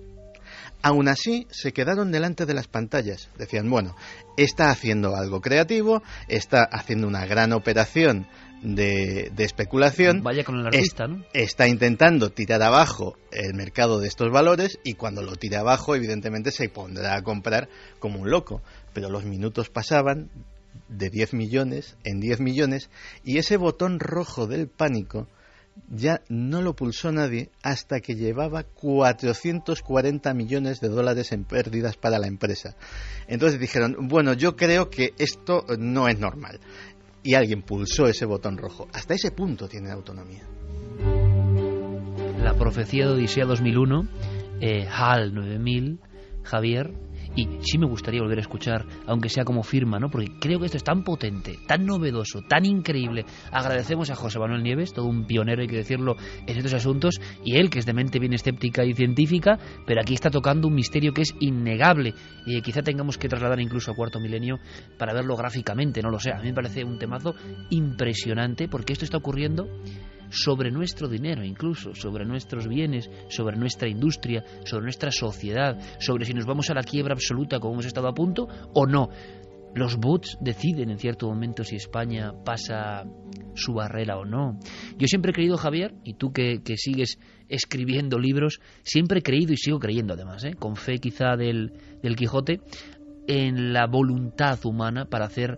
Aún así, se quedaron delante de las pantallas. Decían, bueno, está haciendo algo creativo, está haciendo una gran operación de especulación. Vaya con el artista, ¿no? Está intentando tirar abajo el mercado de estos valores y cuando lo tire abajo, evidentemente se pondrá a comprar como un loco. Pero los minutos pasaban de 10 millones en 10 millones y ese botón rojo del pánico ya no lo pulsó nadie hasta que llevaba $440 millones en pérdidas para la empresa. Entonces dijeron, bueno, yo creo que esto no es normal. Y alguien pulsó ese botón rojo. Hasta ese punto tiene autonomía. La profecía de Odisea 2001, HAL 9000, Javier. Y sí me gustaría volver a escuchar, aunque sea como firma, ¿no? Porque creo que esto es tan potente, tan novedoso, tan increíble. Agradecemos a José Manuel Nieves, todo un pionero, hay que decirlo, en estos asuntos, y él, que es de mente bien escéptica y científica, pero aquí está tocando un misterio que es innegable y que quizá tengamos que trasladar incluso a Cuarto Milenio para verlo gráficamente, no lo sé. A mí me parece un temazo impresionante, porque esto está ocurriendo sobre nuestro dinero, incluso sobre nuestros bienes, sobre nuestra industria, sobre nuestra sociedad, sobre si nos vamos a la quiebra absoluta como hemos estado a punto o no. Los bots deciden en cierto momento si España pasa su barrera o no. Yo siempre he creído, Javier, y tú que sigues escribiendo libros, siempre he creído y sigo creyendo además, con fe quizá del Quijote, en la voluntad humana para hacer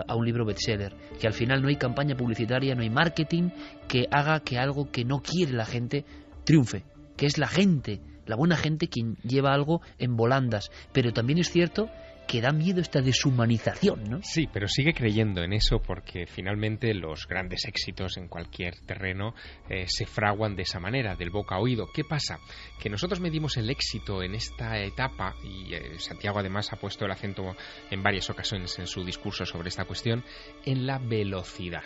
a un libro bestseller, que al final no hay campaña publicitaria, no hay marketing que haga que algo que no quiere la gente triunfe, que es la gente, la buena gente, quien lleva algo en volandas. Pero también es cierto que da miedo esta deshumanización, ¿no? Sí, pero sigue creyendo en eso porque finalmente los grandes éxitos en cualquier terreno se fraguan de esa manera, del boca a oído. ¿Qué pasa? Que nosotros medimos el éxito en esta etapa, y Santiago además ha puesto el acento en varias ocasiones en su discurso sobre esta cuestión, en la velocidad.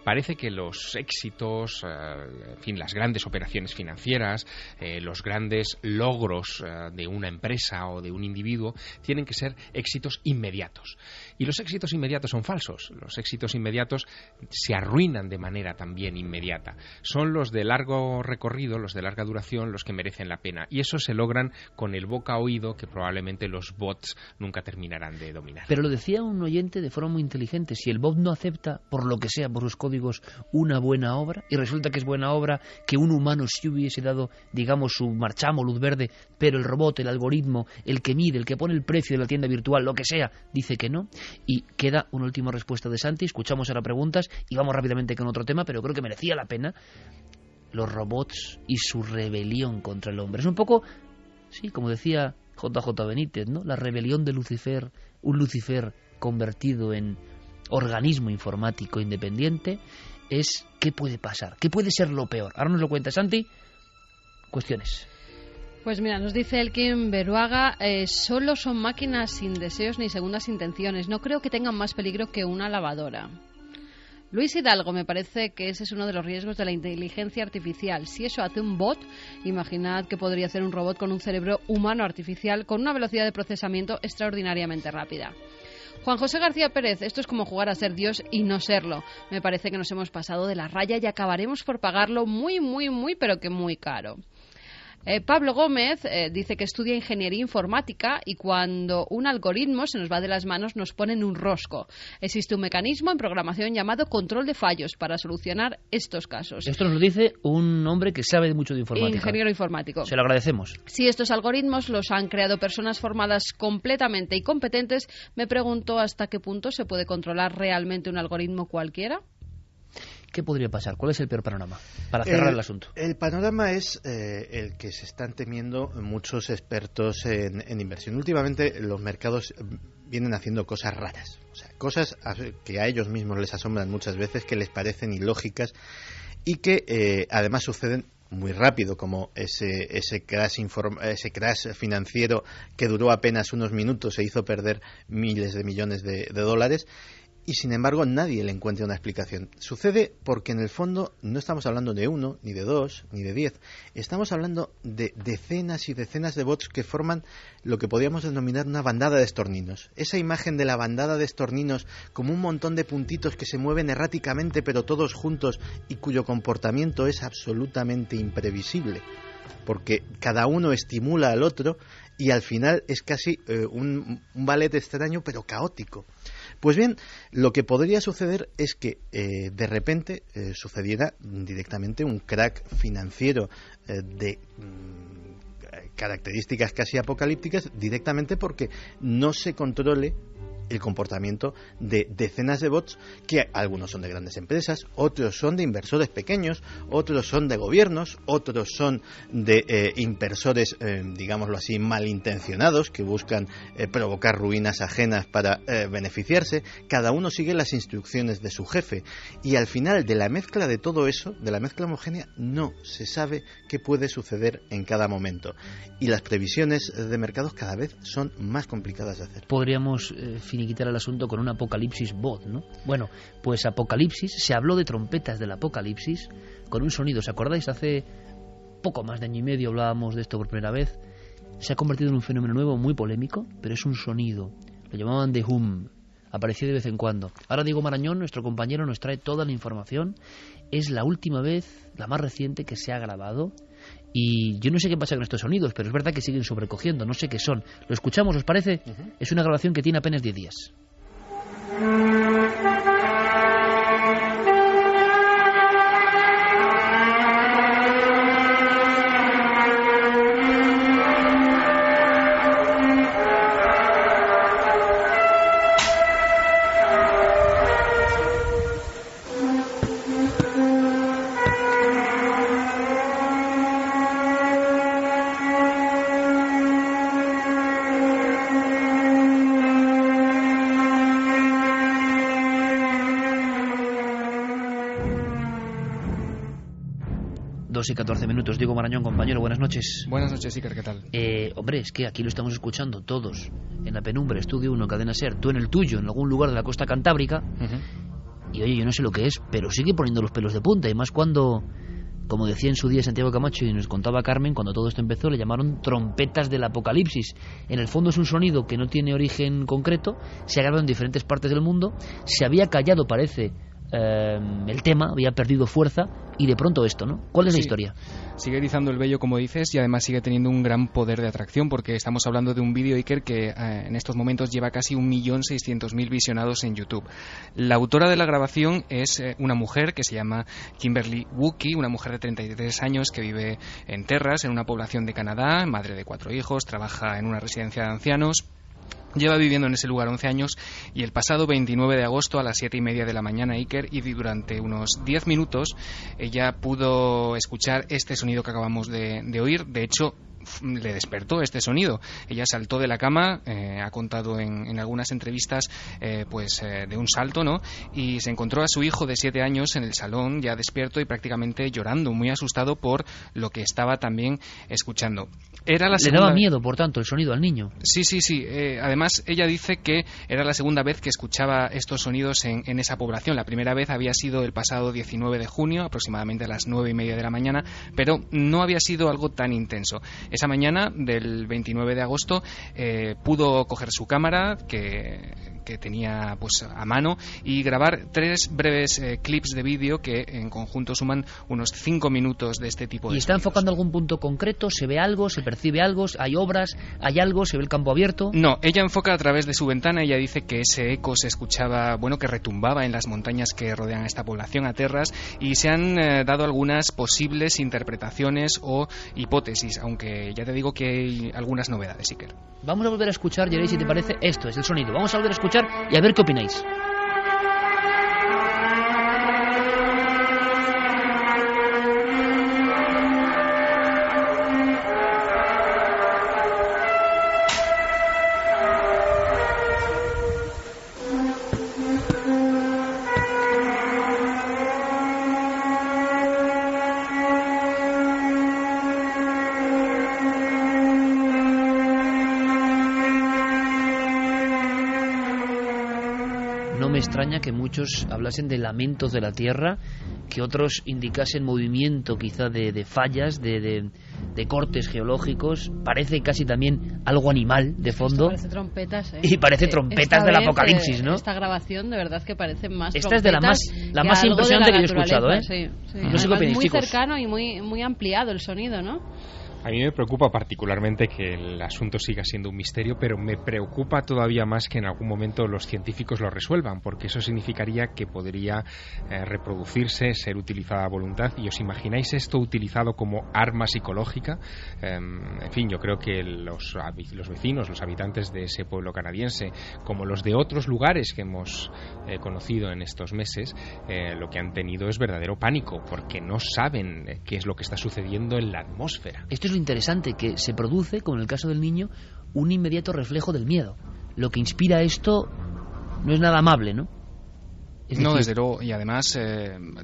Parece que los éxitos, en fin, las grandes operaciones financieras, los grandes logros de una empresa o de un individuo tienen que ser éxitos inmediatos. Y los éxitos inmediatos son falsos. Los éxitos inmediatos se arruinan de manera también inmediata. Son los de largo recorrido, los de larga duración, los que merecen la pena. Y eso se logran con el boca a oído que probablemente los bots nunca terminarán de dominar. Pero lo decía un oyente de forma muy inteligente. Si el bot no acepta, por lo que sea, por sus códigos, una buena obra, y resulta que es buena obra, que un humano sí hubiese dado, digamos, su marchamo, luz verde, pero el robot, el algoritmo, el que mide, el que pone el precio de la tienda virtual, lo que sea, dice que no. Y queda una última respuesta de Santi. Escuchamos ahora preguntas y vamos rápidamente con otro tema, pero creo que merecía la pena. Los robots y su rebelión contra el hombre. Es un poco, sí, como decía JJ Benítez, ¿no? La rebelión de Lucifer, un Lucifer convertido en organismo informático independiente. Es ¿qué puede pasar? ¿Qué puede ser lo peor? Ahora nos lo cuenta Santi. Cuestiones. Pues mira, nos dice Elkin Beruaga, solo son máquinas sin deseos ni segundas intenciones. No creo que tengan más peligro que una lavadora. Luis Hidalgo, me parece que ese es uno de los riesgos de la inteligencia artificial. Si eso hace un bot, imaginad que podría hacer un robot con un cerebro humano artificial con una velocidad de procesamiento extraordinariamente rápida. Juan José García Pérez, esto es como jugar a ser Dios y no serlo. Me parece que nos hemos pasado de la raya y acabaremos por pagarlo muy, pero que muy caro. Pablo Gómez dice que estudia ingeniería informática y cuando un algoritmo se nos va de las manos nos pone en un rosco. Existe un mecanismo en programación llamado control de fallos para solucionar estos casos. Esto nos lo dice un hombre que sabe mucho de informática. Ingeniero informático. Se lo agradecemos. Si estos algoritmos los han creado personas formadas completamente y competentes, me pregunto hasta qué punto se puede controlar realmente un algoritmo cualquiera. ¿Qué podría pasar? ¿Cuál es el peor panorama? Para cerrar el asunto. El panorama es el que se están temiendo muchos expertos en inversión. Últimamente los mercados vienen haciendo cosas raras, o sea, cosas que a ellos mismos les asombran muchas veces, que les parecen ilógicas y que además suceden muy rápido, como ese crash financiero que duró apenas unos minutos e hizo perder miles de millones de dólares. Y sin embargo nadie le encuentra una explicación. Sucede porque en el fondo no estamos hablando de 1, ni de 2, ni de 10. Estamos hablando de decenas y decenas de bots que forman lo que podríamos denominar una bandada de estorninos. Esa imagen de la bandada de estorninos como un montón de puntitos que se mueven erráticamente pero todos juntos y cuyo comportamiento es absolutamente imprevisible. Porque cada uno estimula al otro y al final es casi un ballet extraño pero caótico. Pues bien, lo que podría suceder es que de repente sucediera directamente un crack financiero de características casi apocalípticas, directamente porque no se controle el comportamiento de decenas de bots, que algunos son de grandes empresas, otros son de inversores pequeños, otros son de gobiernos, otros son de inversores, digámoslo así, malintencionados, que buscan provocar ruinas ajenas para beneficiarse. Cada uno sigue las instrucciones de su jefe y al final de la mezcla de todo eso, de la mezcla homogénea, no se sabe qué puede suceder en cada momento y las previsiones de mercados cada vez son más complicadas de hacer. Podríamos finiquitar el asunto con un apocalipsis bot, ¿no? Bueno, pues apocalipsis, se habló de trompetas del apocalipsis con un sonido, ¿os acordáis? Hace poco más de año y medio hablábamos de esto por primera vez. Se ha convertido en un fenómeno nuevo muy polémico, pero es un sonido, lo llamaban The Hum, aparecía de vez en cuando. Ahora Diego Marañón, nuestro compañero, nos trae toda la información. Es la última vez, la más reciente que se ha grabado. Y yo no sé qué pasa con estos sonidos, pero es verdad que siguen sobrecogiendo, no sé qué son. ¿Lo escuchamos, os parece? Es una grabación que tiene apenas 10 días. 2:14. Diego Marañón, compañero, buenas noches. Buenas noches, Iker, ¿qué tal? Hombre, es que aquí lo estamos escuchando todos. En la penumbra, Estudio 1, Cadena SER, tú en el tuyo, en algún lugar de la costa cantábrica. Y oye, yo no sé lo que es, pero sigue poniendo los pelos de punta. Y más cuando, como decía en su día Santiago Camacho y nos contaba Carmen, cuando todo esto empezó le llamaron trompetas del apocalipsis. En el fondo es un sonido que no tiene origen concreto, se ha grabado en diferentes partes del mundo, se había callado, parece, el tema, había perdido fuerza, y de pronto esto, ¿no? ¿Cuál es la historia? Sigue erizando el vello, como dices, y además sigue teniendo un gran poder de atracción, porque estamos hablando de un vídeo, Iker, que en estos momentos lleva casi 1.600.000 visionados en YouTube. La autora de la grabación es una mujer que se llama Kimberly Wookey, una mujer de 33 años que vive en Terras, en una población de Canadá, madre de 4 hijos, trabaja en una residencia de ancianos. Lleva viviendo en ese lugar 11 años y el pasado 29 de agosto a las 7:30 de la mañana, Iker, y durante unos 10 minutos ella pudo escuchar este sonido que acabamos de oír. De hecho, le despertó este sonido. Ella saltó de la cama, ha contado en algunas entrevistas de un salto, ¿no? Y se encontró a su hijo de 7 años en el salón, ya despierto y prácticamente llorando, muy asustado por lo que estaba también escuchando. Era la segunda... Le daba miedo, por tanto, el sonido al niño. Sí. Además, ella dice que era la segunda vez que escuchaba estos sonidos en esa población. La primera vez había sido el pasado 19 de junio, aproximadamente a las 9:30 de la mañana, pero no había sido algo tan intenso. Esa mañana del 29 de agosto pudo coger su cámara que tenía pues a mano y grabar 3 breves clips de vídeo que en conjunto suman unos 5 minutos de este tipo de ¿Y está sonidos. enfocando algún punto concreto? ¿Se ve algo? ¿Se percibe algo? ¿Hay obras? ¿Hay algo? ¿Se ve el campo abierto? No, ella enfoca a través de su ventana. Ella dice que ese eco se escuchaba, que retumbaba en las montañas que rodean a esta población, a Terras, y se han dado algunas posibles interpretaciones o hipótesis, aunque ya te digo que hay algunas novedades, Iker. Vamos a volver a escuchar, Jerey, si te parece, esto es el sonido. Vamos a volver a escuchar y a ver qué opináis. Extraña que muchos hablasen de lamentos de la tierra, que otros indicasen movimiento quizá de fallas, de cortes geológicos. Parece casi también algo animal de fondo. Esto parece trompetas, y parece trompetas del apocalipsis, ¿no? Esta grabación de verdad que parece más esta es de la más impresionante que yo he escuchado, ¿eh? Sí. No sé qué opináis, muy chicos. cercano y muy ampliado el sonido, ¿no? A mí me preocupa particularmente que el asunto siga siendo un misterio, pero me preocupa todavía más que en algún momento los científicos lo resuelvan, porque eso significaría que podría reproducirse, ser utilizada a voluntad. ¿Y os imagináis esto utilizado como arma psicológica? En fin, yo creo que los vecinos, los habitantes de ese pueblo canadiense, como los de otros lugares que hemos conocido en estos meses, lo que han tenido es verdadero pánico, porque no saben qué es lo que está sucediendo en la atmósfera. Esto es lo interesante, que se produce, como en el caso del niño, un inmediato reflejo del miedo. Lo que inspira esto no es nada amable, ¿no? No, desde luego. Y además,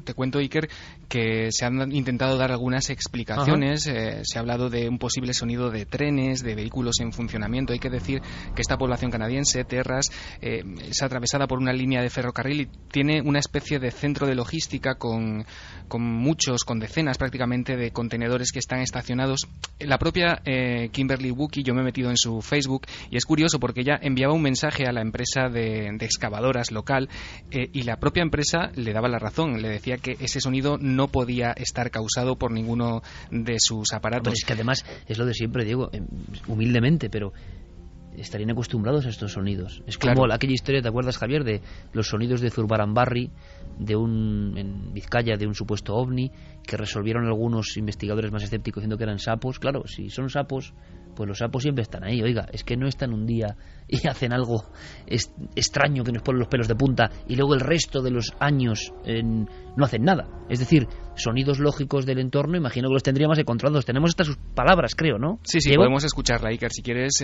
te cuento, Iker, que se han intentado dar algunas explicaciones. Se ha hablado de un posible sonido de trenes, de vehículos en funcionamiento. Hay que decir que esta población canadiense, Terras, es atravesada por una línea de ferrocarril y tiene una especie de centro de logística con decenas prácticamente de contenedores que están estacionados. La propia Kimberly Wookey, yo me he metido en su Facebook y es curioso porque ella enviaba un mensaje a la empresa de excavadoras local y la propia empresa le daba la razón, le decía que ese sonido no podía estar causado por ninguno de sus aparatos. Pero es que además es lo de siempre, Diego, humildemente, pero estarían acostumbrados a estos sonidos. Es como claro. Aquella historia, ¿te acuerdas, Javier, de los sonidos de Zurbaranbarri, en Vizcaya, de un supuesto ovni, que resolvieron algunos investigadores más escépticos diciendo que eran sapos? Claro, si son sapos, pues los sapos siempre están ahí. Oiga, es que no están un día y hacen algo extraño que nos pone los pelos de punta y luego el resto de los años no hacen nada. Es decir, sonidos lógicos del entorno, imagino que los tendríamos encontrados. Tenemos estas sus palabras, creo, ¿no? Sí, ¿Diego? Podemos escucharla, Iker, si quieres,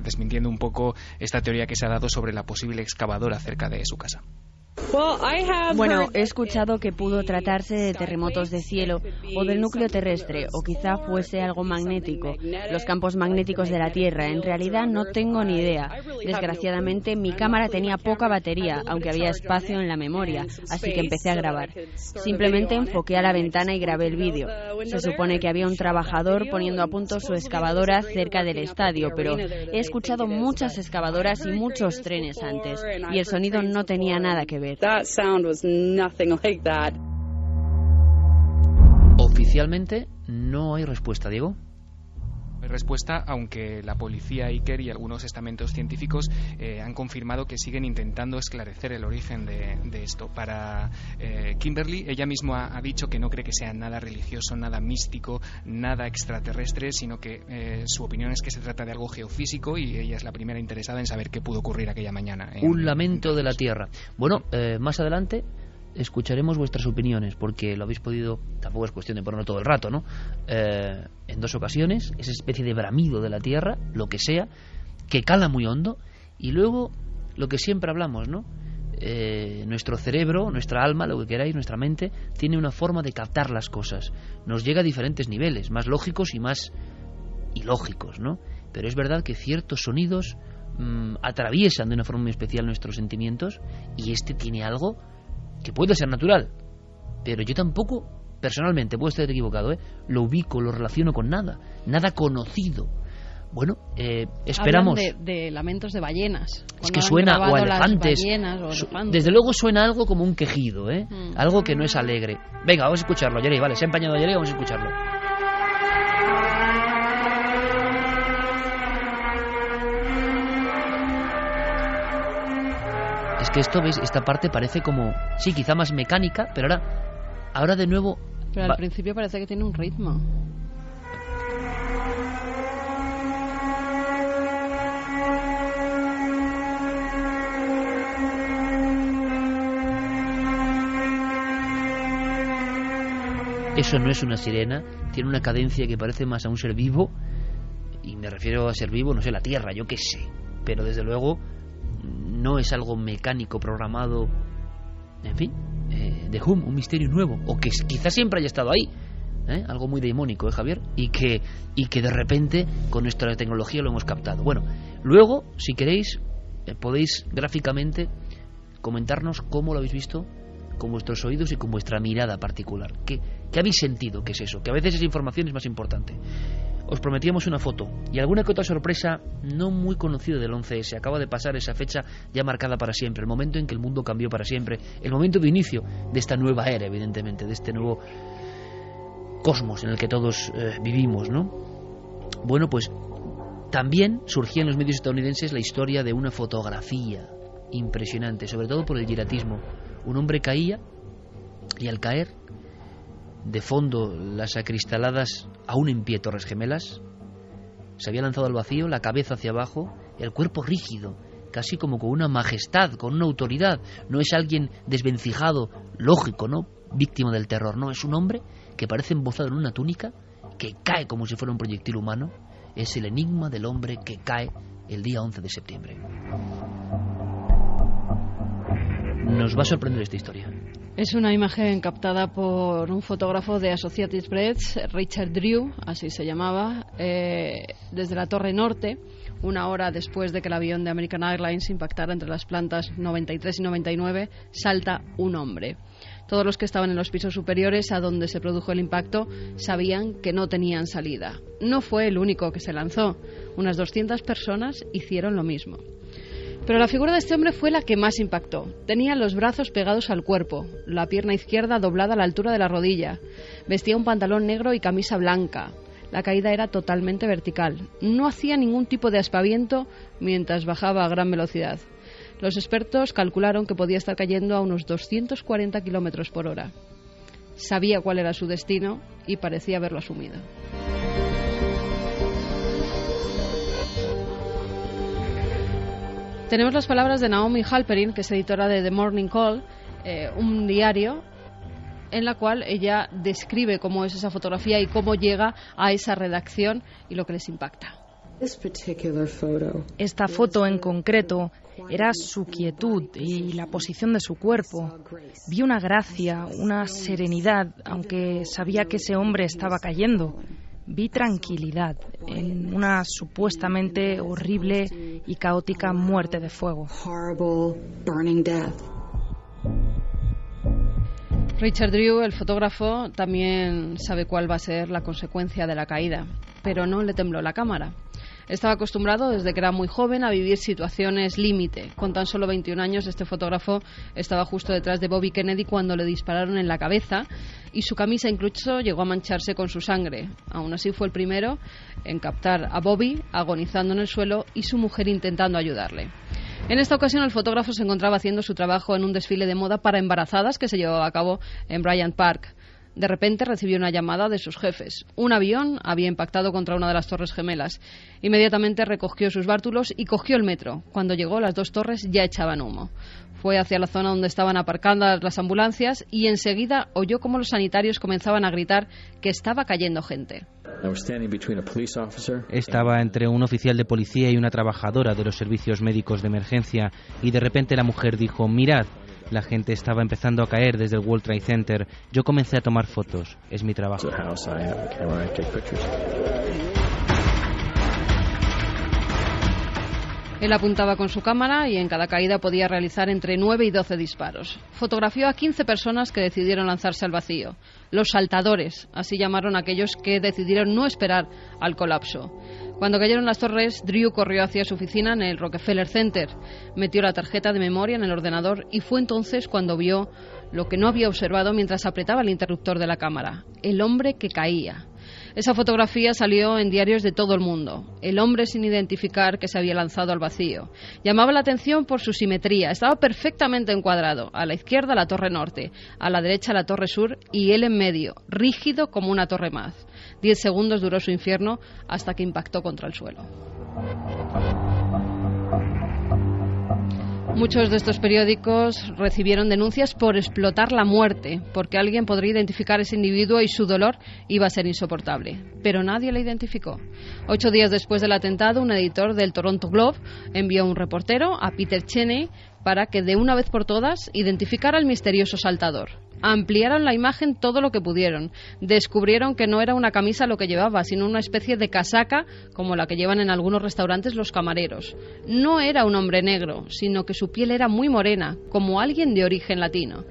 desmintiendo un poco esta teoría que se ha dado sobre la posible excavadora cerca de su casa. Bueno, he escuchado que pudo tratarse de terremotos de cielo o del núcleo terrestre, o quizá fuese algo magnético, los campos magnéticos de la Tierra. En realidad no tengo ni idea. Desgraciadamente mi cámara tenía poca batería, aunque había espacio en la memoria, así que empecé a grabar. Simplemente enfoqué a la ventana y grabé el vídeo. Se supone que había un trabajador poniendo a punto su excavadora cerca del estadio, pero he escuchado muchas excavadoras y muchos trenes antes, y el sonido no tenía nada que ver. Oficialmente no hay respuesta, Diego. Respuesta, aunque la policía Iker y algunos estamentos científicos han confirmado que siguen intentando esclarecer el origen de esto. Para Kimberly, ella misma ha dicho que no cree que sea nada religioso, nada místico, nada extraterrestre, sino que su opinión es que se trata de algo geofísico, y ella es la primera interesada en saber qué pudo ocurrir aquella mañana. Un lamento de la Tierra. Bueno, más adelante escucharemos vuestras opiniones, porque lo habéis podido, tampoco es cuestión de ponerlo todo el rato, ¿no? En 2 ocasiones, esa especie de bramido de la Tierra, lo que sea, que cala muy hondo, y luego lo que siempre hablamos, ¿no? Nuestro cerebro, nuestra alma, lo que queráis, nuestra mente, tiene una forma de captar las cosas. Nos llega a diferentes niveles, más lógicos y más ilógicos, ¿no? Pero es verdad que ciertos sonidos atraviesan de una forma muy especial nuestros sentimientos, y este tiene algo que puede ser natural, pero yo tampoco, personalmente, puedo estar equivocado, lo ubico, lo relaciono con nada conocido. Bueno, esperamos. Hablan de lamentos de ballenas. Es que suena, o elefantes. Desde luego suena algo como un quejido, algo que no es alegre. Venga, vamos a escucharlo, Yeri, vale, se ha empañado Yeri, vamos a escucharlo. Es que esto, ¿ves? Esta parte parece como, sí, quizá más mecánica, pero ahora de nuevo... Pero al principio parece que tiene un ritmo. Eso no es una sirena, tiene una cadencia que parece más a un ser vivo, y me refiero a ser vivo, no sé, la Tierra, yo qué sé, pero desde luego no es algo mecánico, programado, en fin, de Hum, un misterio nuevo, o que quizás siempre haya estado ahí, algo muy demónico, Javier, y que de repente con nuestra tecnología lo hemos captado. Bueno, luego, si queréis, podéis gráficamente comentarnos cómo lo habéis visto con vuestros oídos y con vuestra mirada particular. ¿Qué habéis sentido? ¿Qué es eso? Que a veces esa información es más importante. Os prometíamos una foto y alguna que otra sorpresa no muy conocida del 11S. Acaba de pasar esa fecha ya marcada para siempre, el momento en que el mundo cambió para siempre, el momento de inicio de esta nueva era, evidentemente, de este nuevo cosmos en el que todos vivimos, ¿no? Bueno, pues también surgía en los medios estadounidenses la historia de una fotografía impresionante, sobre todo por el giratismo. Un hombre caía y al caer, de fondo las acristaladas aún en pie Torres Gemelas, se había lanzado al vacío, la cabeza hacia abajo, el cuerpo rígido, casi como con una majestad, con una autoridad. No es alguien desvencijado, lógico, ¿no? Víctima del terror, no, es un hombre que parece embozado en una túnica, que cae como si fuera un proyectil humano. Es el enigma del hombre que cae el día 11 de septiembre. Nos va a sorprender esta historia. Es una imagen captada por un fotógrafo de Associated Press, Richard Drew, así se llamaba, desde la Torre Norte, 1 hora después de que el avión de American Airlines impactara entre las plantas 93 y 99, salta un hombre. Todos los que estaban en los pisos superiores a donde se produjo el impacto sabían que no tenían salida. No fue el único que se lanzó. Unas 200 personas hicieron lo mismo. Pero la figura de este hombre fue la que más impactó. Tenía los brazos pegados al cuerpo, la pierna izquierda doblada a la altura de la rodilla. Vestía un pantalón negro y camisa blanca. La caída era totalmente vertical. No hacía ningún tipo de aspaviento mientras bajaba a gran velocidad. Los expertos calcularon que podía estar cayendo a unos 240 kilómetros por hora. Sabía cuál era su destino y parecía haberlo asumido. Tenemos las palabras de Naomi Halperin, que es editora de The Morning Call, un diario en la cual ella describe cómo es esa fotografía y cómo llega a esa redacción y lo que les impacta. Esta foto en concreto era su quietud y la posición de su cuerpo. Vi una gracia, una serenidad, aunque sabía que ese hombre estaba cayendo. Vi tranquilidad en una supuestamente horrible y caótica muerte de fuego. Richard Drew, el fotógrafo, también sabe cuál va a ser la consecuencia de la caída, pero no le tembló la cámara. Estaba acostumbrado desde que era muy joven a vivir situaciones límite. Con tan solo 21 años, este fotógrafo estaba justo detrás de Bobby Kennedy cuando le dispararon en la cabeza y su camisa incluso llegó a mancharse con su sangre. Aún así fue el primero en captar a Bobby agonizando en el suelo y su mujer intentando ayudarle. En esta ocasión el fotógrafo se encontraba haciendo su trabajo en un desfile de moda para embarazadas que se llevaba a cabo en Bryant Park. De repente recibió una llamada de sus jefes. Un avión había impactado contra una de las Torres Gemelas. Inmediatamente recogió sus bártulos y cogió el metro. Cuando llegó, las dos torres ya echaban humo. Fue hacia la zona donde estaban aparcadas las ambulancias y enseguida oyó cómo los sanitarios comenzaban a gritar que estaba cayendo gente. Estaba entre un oficial de policía y una trabajadora de los servicios médicos de emergencia y de repente la mujer dijo: «Mirad». La gente estaba empezando a caer desde el World Trade Center. Yo comencé a tomar fotos. Es mi trabajo. Él apuntaba con su cámara y en cada caída podía realizar entre 9 y 12 disparos. Fotografió a 15 personas que decidieron lanzarse al vacío. Los saltadores, así llamaron a aquellos que decidieron no esperar al colapso. Cuando cayeron las torres, Drew corrió hacia su oficina en el Rockefeller Center, metió la tarjeta de memoria en el ordenador y fue entonces cuando vio lo que no había observado mientras apretaba el interruptor de la cámara: el hombre que caía. Esa fotografía salió en diarios de todo el mundo. El hombre sin identificar que se había lanzado al vacío. Llamaba la atención por su simetría. Estaba perfectamente encuadrado. A la izquierda la torre norte, a la derecha la torre sur y él en medio, rígido como una torre más. 10 segundos duró su infierno hasta que impactó contra el suelo. Muchos de estos periódicos recibieron denuncias por explotar la muerte, porque alguien podría identificar a ese individuo y su dolor iba a ser insoportable. Pero nadie le identificó. 8 días después del atentado, un editor del Toronto Globe envió a un reportero, a Peter Cheney, para que de una vez por todas identificara al misterioso saltador. Ampliaron la imagen todo lo que pudieron. Descubrieron que no era una camisa lo que llevaba, sino una especie de casaca como la que llevan en algunos restaurantes los camareros. No era un hombre negro, sino que su piel era muy morena, como alguien de origen latino.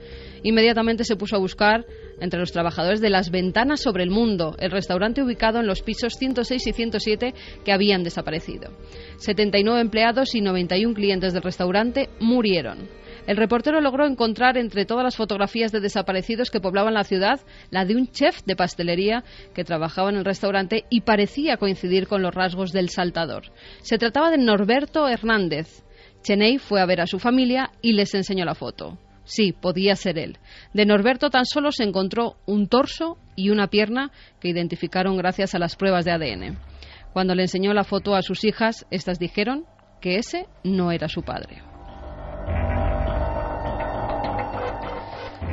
Inmediatamente se puso a buscar entre los trabajadores de Las Ventanas sobre el Mundo, el restaurante ubicado en los pisos 106 y 107 que habían desaparecido. 79 empleados y 91 clientes del restaurante murieron. El reportero logró encontrar entre todas las fotografías de desaparecidos que poblaban la ciudad la de un chef de pastelería que trabajaba en el restaurante y parecía coincidir con los rasgos del saltador. Se trataba de Norberto Hernández. Cheney fue a ver a su familia y les enseñó la foto. Sí, podía ser él. De Norberto tan solo se encontró un torso y una pierna que identificaron gracias a las pruebas de ADN. Cuando le enseñó la foto a sus hijas, estas dijeron que ese no era su padre.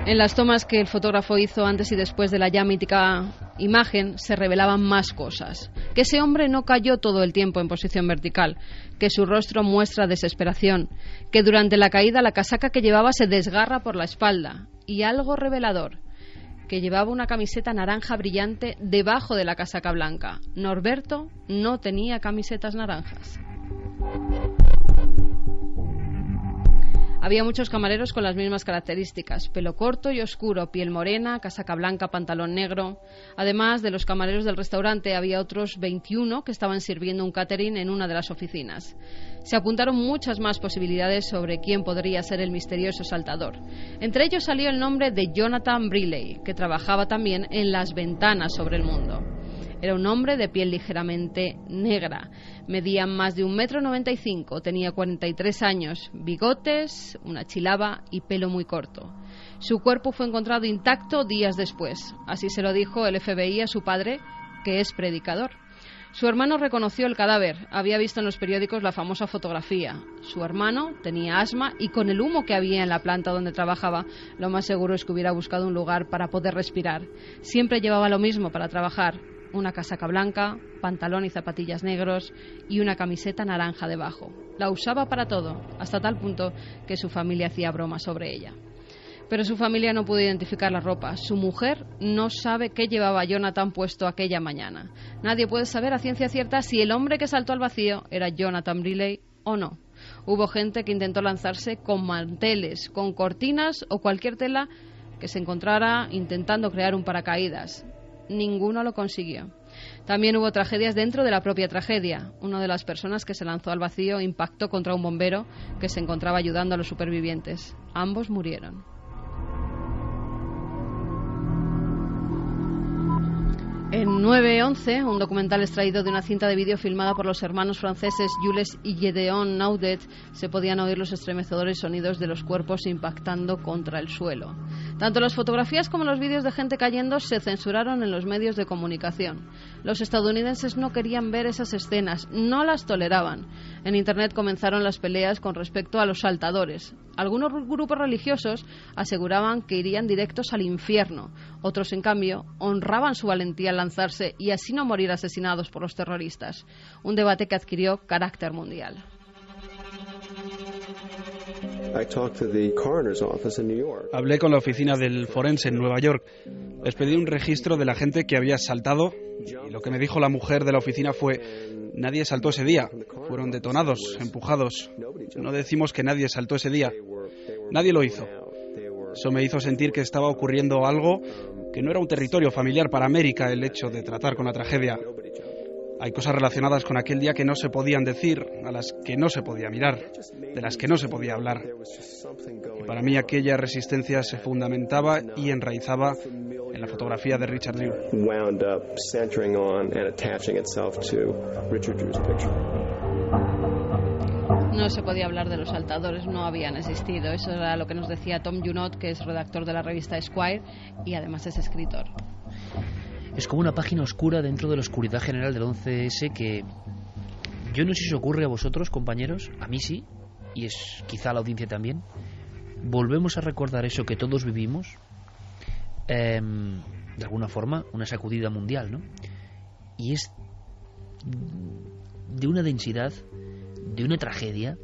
En las tomas que el fotógrafo hizo antes y después de la ya mítica imagen se revelaban más cosas. Que ese hombre no cayó todo el tiempo en posición vertical, que su rostro muestra desesperación, que durante la caída la casaca que llevaba se desgarra por la espalda y algo revelador, que llevaba una camiseta naranja brillante debajo de la casaca blanca. Norberto no tenía camisetas naranjas. Había muchos camareros con las mismas características: pelo corto y oscuro, piel morena, casaca blanca, pantalón negro. Además de los camareros del restaurante, había otros 21 que estaban sirviendo un catering en una de las oficinas. Se apuntaron muchas más posibilidades sobre quién podría ser el misterioso saltador. Entre ellos salió el nombre de Jonathan Brearley, que trabajaba también en Las Ventanas sobre el Mundo. Era un hombre de piel ligeramente negra. Medía más de 1,95 m, tenía 43 años, bigotes, una chilaba y pelo muy corto. Su cuerpo fue encontrado intacto días después. Así se lo dijo el FBI a su padre, que es predicador. Su hermano reconoció el cadáver. Había visto en los periódicos la famosa fotografía. Su hermano tenía asma y con el humo que había en la planta donde trabajaba, lo más seguro es que hubiera buscado un lugar para poder respirar. Siempre llevaba lo mismo para trabajar: una casaca blanca, pantalón y zapatillas negros y una camiseta naranja debajo. La usaba para todo, hasta tal punto que su familia hacía bromas sobre ella. Pero su familia no pudo identificar la ropa. Su mujer no sabe qué llevaba Jonathan puesto aquella mañana. Nadie puede saber a ciencia cierta si el hombre que saltó al vacío era Jonathan Brearley o no. Hubo gente que intentó lanzarse con manteles, con cortinas o cualquier tela que se encontrara intentando crear un paracaídas. Ninguno lo consiguió. También hubo tragedias dentro de la propia tragedia. Una de las personas que se lanzó al vacío impactó contra un bombero que se encontraba ayudando a los supervivientes. Ambos murieron. En 9-11, un documental extraído de una cinta de vídeo filmada por los hermanos franceses Jules y Gédéon Naudet, se podían oír los estremecedores sonidos de los cuerpos impactando contra el suelo. Tanto las fotografías como los vídeos de gente cayendo se censuraron en los medios de comunicación. Los estadounidenses no querían ver esas escenas, no las toleraban. En Internet comenzaron las peleas con respecto a los saltadores. Algunos grupos religiosos aseguraban que irían directos al infierno. Otros, en cambio, honraban su valentía al lanzarse y así no morir asesinados por los terroristas. Un debate que adquirió carácter mundial. Hablé con la oficina del forense en Nueva York. Les pedí un registro de la gente que había saltado y lo que me dijo la mujer de la oficina fue: nadie saltó ese día. Fueron detonados, empujados. No decimos que nadie saltó ese día. Nadie lo hizo. Eso me hizo sentir que estaba ocurriendo algo que no era un territorio familiar para América, el hecho de tratar con la tragedia. Hay cosas relacionadas con aquel día que no se podían decir, a las que no se podía mirar, de las que no se podía hablar. Y para mí aquella resistencia se fundamentaba y enraizaba en la fotografía de Richard Drew. No se podía hablar de los saltadores, no habían existido. Eso era lo que nos decía Tom Junod, que es redactor de la revista Esquire y además es escritor. Es como una página oscura dentro de la oscuridad general del 11S que yo no sé si os ocurre a vosotros, compañeros, a mí sí, y es quizá a la audiencia también. Volvemos a recordar eso que todos vivimos, de alguna forma, una sacudida mundial, ¿no? Y es de una densidad, de una tragedia.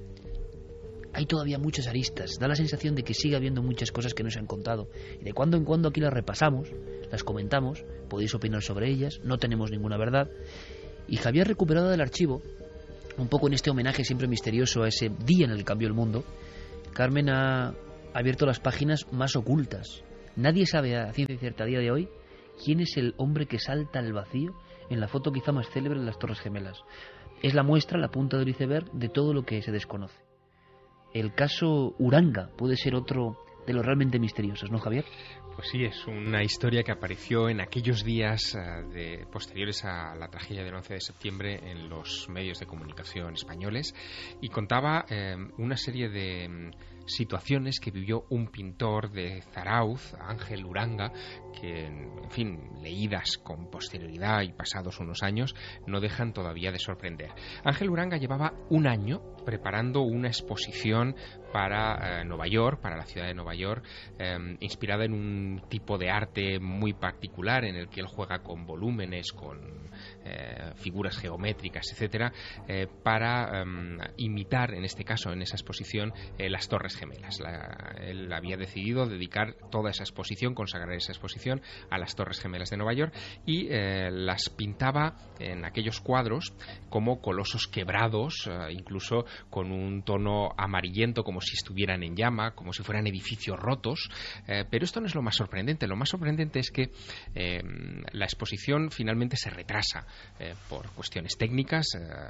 Hay todavía muchas aristas, da la sensación de que sigue habiendo muchas cosas que no se han contado y de cuando en cuando aquí las repasamos, las comentamos, podéis opinar sobre ellas, no tenemos ninguna verdad. Y Javier ha recuperado del archivo, un poco en este homenaje siempre misterioso a ese día en el que cambió el mundo. Carmen ha abierto las páginas más ocultas. Nadie sabe a ciencia cierta a día de hoy quién es el hombre que salta al vacío en la foto quizá más célebre de las Torres Gemelas. Es la muestra, la punta del iceberg de todo lo que se desconoce. El caso Uranga puede ser otro de los realmente misteriosos, ¿no, Javier? Pues sí, es una historia que apareció en aquellos días posteriores a la tragedia del 11 de septiembre en los medios de comunicación españoles y contaba una serie de situaciones que vivió un pintor de Zarauz, Ángel Uranga, que, en fin, leídas con posterioridad y pasados unos años, no dejan todavía de sorprender. Ángel Uranga llevaba un año preparando una exposición para Nueva York, para la ciudad de Nueva York, inspirada en un tipo de arte muy particular en el que él juega con volúmenes, con figuras geométricas, etcétera, para imitar, en este caso, en esa exposición, las Torres Gemelas. Él había decidido dedicar toda esa exposición, consagrar esa exposición a las Torres Gemelas de Nueva York y las pintaba en aquellos cuadros como colosos quebrados, incluso con un tono amarillento, como si estuvieran en llama, como si fueran edificios rotos. Pero esto no es lo más sorprendente. Lo más sorprendente es que la exposición finalmente se retrasa por cuestiones técnicas.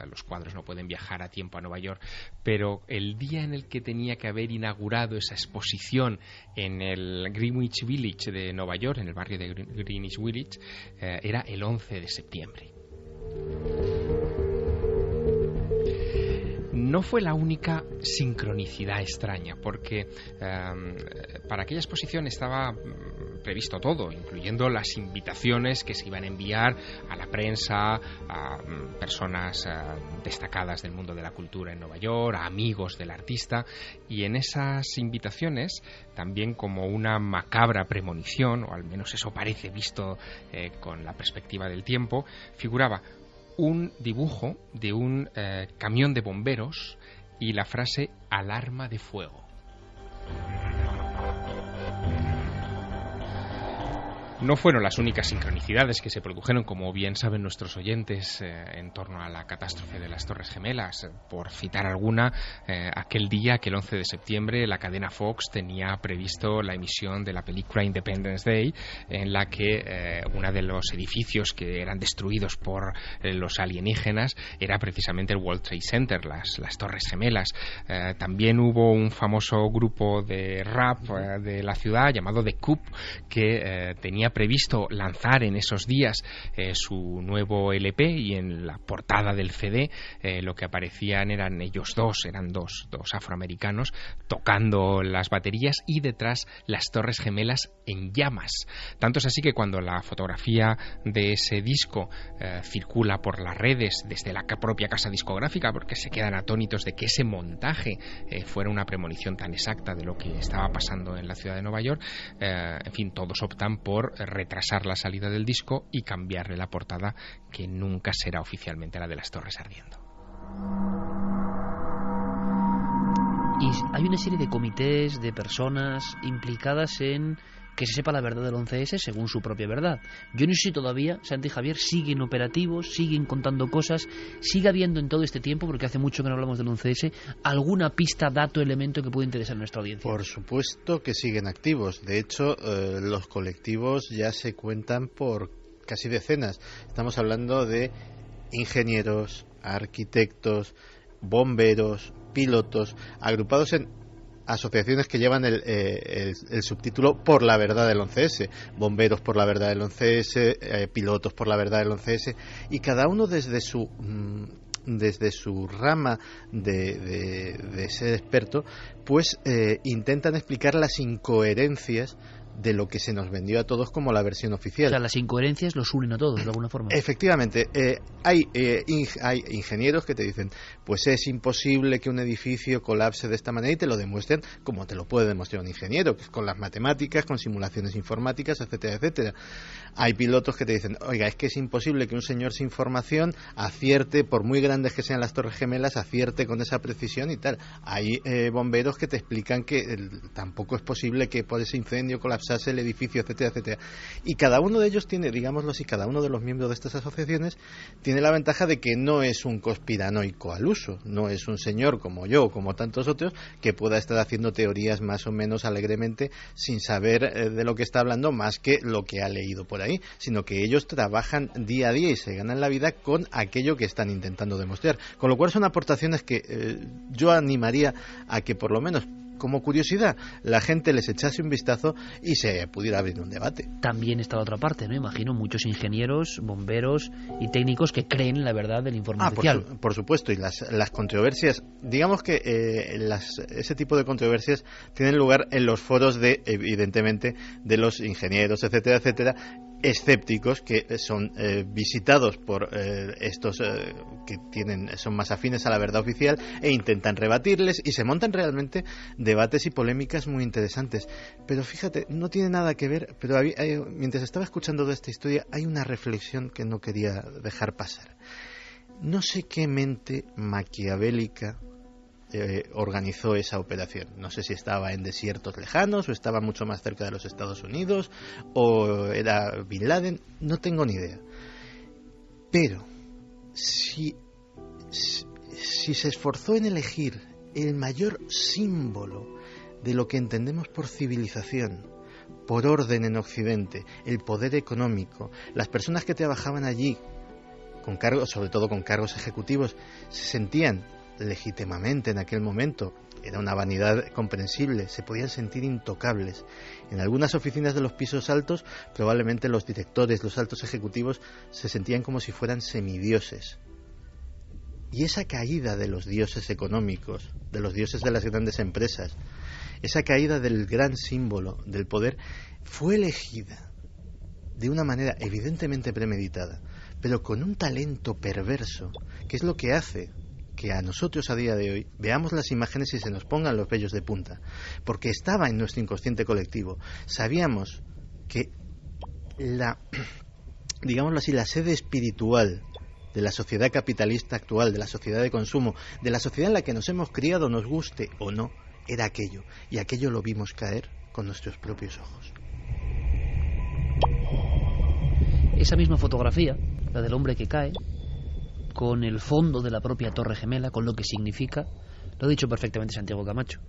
Los cuadros no pueden viajar a tiempo a Nueva York, pero el día en el que tenía que haber inaugurado esa exposición en el Greenwich Village de Nueva York, en el barrio de Greenwich Village, era el 11 de septiembre. no fue la única sincronicidad extraña, porque para aquella exposición estaba previsto todo, incluyendo las invitaciones que se iban a enviar a la prensa, a personas destacadas del mundo de la cultura en Nueva York, a amigos del artista, y en esas invitaciones, también como una macabra premonición, o al menos eso parece visto con la perspectiva del tiempo, figuraba un dibujo de un camión de bomberos y la frase "alarma de fuego". No fueron las únicas sincronicidades que se produjeron, como bien saben nuestros oyentes, en torno a la catástrofe de las Torres Gemelas. Por citar alguna, aquel 11 de septiembre, la cadena Fox tenía previsto la emisión de la película Independence Day, en la que uno de los edificios que eran destruidos por los alienígenas era precisamente el World Trade Center, las Torres Gemelas. También hubo un famoso grupo de rap de la ciudad llamado The Coup, que tenía previsto lanzar en esos días su nuevo LP, y en la portada del CD lo que aparecían eran ellos eran dos afroamericanos tocando las baterías, y detrás las Torres Gemelas en llamas. Tanto es así que cuando la fotografía de ese disco circula por las redes desde la propia casa discográfica, porque se quedan atónitos de que ese montaje fuera una premonición tan exacta de lo que estaba pasando en la ciudad de Nueva York, en fin, todos optan por retrasar la salida del disco y cambiarle la portada, que nunca será oficialmente la de las Torres ardiendo. Y hay una serie de comités, de personas implicadas en que se sepa la verdad del 11S según su propia verdad. Yo no sé si todavía Santi y Javier siguen operativos, siguen contando cosas, sigue habiendo en todo este tiempo, porque hace mucho que no hablamos del 11S, alguna pista, dato, elemento que pueda interesar a nuestra audiencia. Por supuesto que siguen activos. De hecho, los colectivos ya se cuentan por casi decenas. Estamos hablando de ingenieros, arquitectos, bomberos, pilotos, agrupados en asociaciones que llevan el subtítulo "Por la verdad del 11S", bomberos por la verdad del 11S, pilotos por la verdad del 11S, y cada uno desde su rama de ser experto, pues intentan explicar las incoherencias de lo que se nos vendió a todos como la versión oficial. O sea, las incoherencias los unen a todos de alguna forma. Efectivamente, hay ingenieros que te dicen, pues es imposible que un edificio colapse de esta manera, y te lo demuestran como te lo puede demostrar un ingeniero, que es con las matemáticas, con simulaciones informáticas, etcétera, etcétera. Hay pilotos que te dicen, oiga, es que es imposible que un señor sin formación acierte, por muy grandes que sean las Torres Gemelas, acierte con esa precisión y tal. Hay bomberos que te explican que tampoco es posible que por ese incendio colapse el edificio, etcétera, etcétera. Y cada uno de ellos tiene, digámoslo así, cada uno de los miembros de estas asociaciones tiene la ventaja de que no es un conspiranoico al uso, no es un señor como yo o como tantos otros que pueda estar haciendo teorías más o menos alegremente sin saber de lo que está hablando más que lo que ha leído por ahí, sino que ellos trabajan día a día y se ganan la vida con aquello que están intentando demostrar. Con lo cual son aportaciones que yo animaría a que por lo menos como curiosidad la gente les echase un vistazo y se pudiera abrir un debate. También está la otra parte, ¿no? Imagino muchos ingenieros, bomberos y técnicos que creen en la verdad del informe oficial. Por supuesto, y las controversias, digamos que ese tipo de controversias tienen lugar en los foros evidentemente, de los ingenieros, etcétera, etcétera, escépticos, que son visitados por estos que son más afines a la verdad oficial, e intentan rebatirles, y se montan realmente debates y polémicas muy interesantes. Pero fíjate, no tiene nada que ver, pero mientras estaba escuchando toda esta historia hay una reflexión que no quería dejar pasar. No sé qué mente maquiavélica organizó esa operación. No sé si estaba en desiertos lejanos o estaba mucho más cerca de los Estados Unidos o era Bin Laden, no tengo ni idea. Pero si se esforzó en elegir el mayor símbolo de lo que entendemos por civilización, por orden en Occidente, el poder económico, las personas que trabajaban allí con cargos, sobre todo con cargos ejecutivos, se sentían legítimamente en aquel momento, era una vanidad comprensible, se podían sentir intocables. En algunas oficinas de los pisos altos, probablemente los directores, los altos ejecutivos, se sentían como si fueran semidioses. Y esa caída de los dioses económicos, de los dioses de las grandes empresas, esa caída del gran símbolo del poder, fue elegida de una manera evidentemente premeditada, pero con un talento perverso, que es lo que hace que a nosotros a día de hoy veamos las imágenes y se nos pongan los vellos de punta, porque estaba en nuestro inconsciente colectivo. Sabíamos que digámoslo así, la sede espiritual de la sociedad capitalista actual, de la sociedad de consumo, de la sociedad en la que nos hemos criado, nos guste o no, era aquello, y aquello lo vimos caer con nuestros propios ojos. Esa misma fotografía, la del hombre que cae, con el fondo de la propia Torre Gemela, con lo que significa, lo ha dicho perfectamente Santiago Camacho,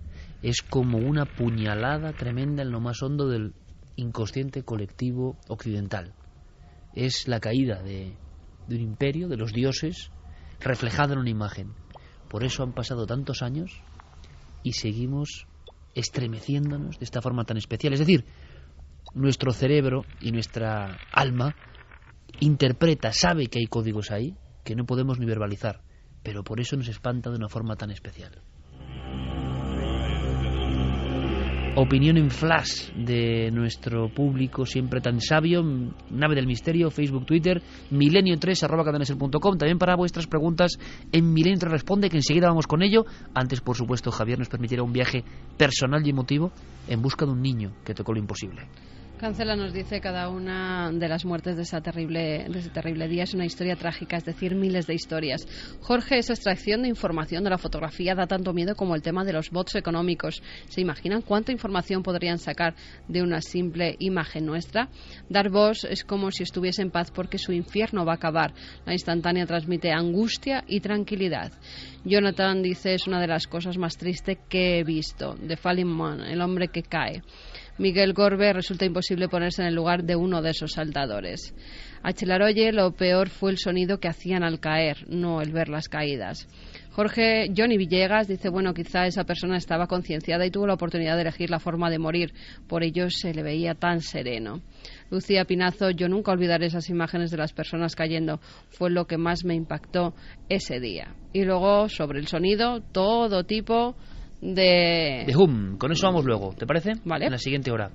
es como una puñalada tremenda en lo más hondo del inconsciente colectivo occidental. Es la caída de un imperio, de los dioses, reflejada en una imagen. Por eso han pasado tantos años y seguimos estremeciéndonos de esta forma tan especial. Es decir, nuestro cerebro y nuestra alma interpreta, sabe que hay códigos ahí que no podemos ni verbalizar, pero por eso nos espanta de una forma tan especial. Opinión en flash de nuestro público siempre tan sabio, Nave del Misterio, Facebook, Twitter, milenio3@cadenaser.com, también para vuestras preguntas en Milenio 3 Responde, que enseguida vamos con ello. Antes, por supuesto, Javier nos permitirá un viaje personal y emotivo en busca de un niño que tocó lo imposible. Cancela nos dice: cada una de las muertes de ese terrible día es una historia trágica, es decir, miles de historias. Jorge, esa extracción de información de la fotografía da tanto miedo como el tema de los bots económicos. ¿Se imaginan cuánta información podrían sacar de una simple imagen nuestra? Dar voz es como si estuviese en paz porque su infierno va a acabar. La instantánea transmite angustia y tranquilidad. Jonathan dice: es una de las cosas más tristes que he visto. The Falling Man, el hombre que cae. Miguel Gorbe: resulta imposible ponerse en el lugar de uno de esos saltadores. A Chelaroye: lo peor fue el sonido que hacían al caer, no el ver las caídas. Johnny Villegas dice: bueno, quizá esa persona estaba concienciada y tuvo la oportunidad de elegir la forma de morir, por ello se le veía tan sereno. Lucía Pinazo: yo nunca olvidaré esas imágenes de las personas cayendo, fue lo que más me impactó ese día. Y luego, sobre el sonido, todo tipo de hum. Con eso vamos luego, ¿te parece? Vale. En la siguiente hora.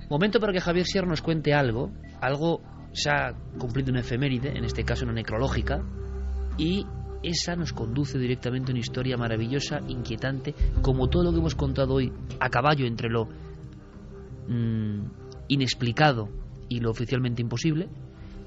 Momento para que Javier Sierra nos cuente algo. Se ha cumplido una efeméride, en este caso una necrológica, y esa nos conduce directamente a una historia maravillosa, inquietante, como todo lo que hemos contado hoy, a caballo entre lo inexplicado y lo oficialmente imposible,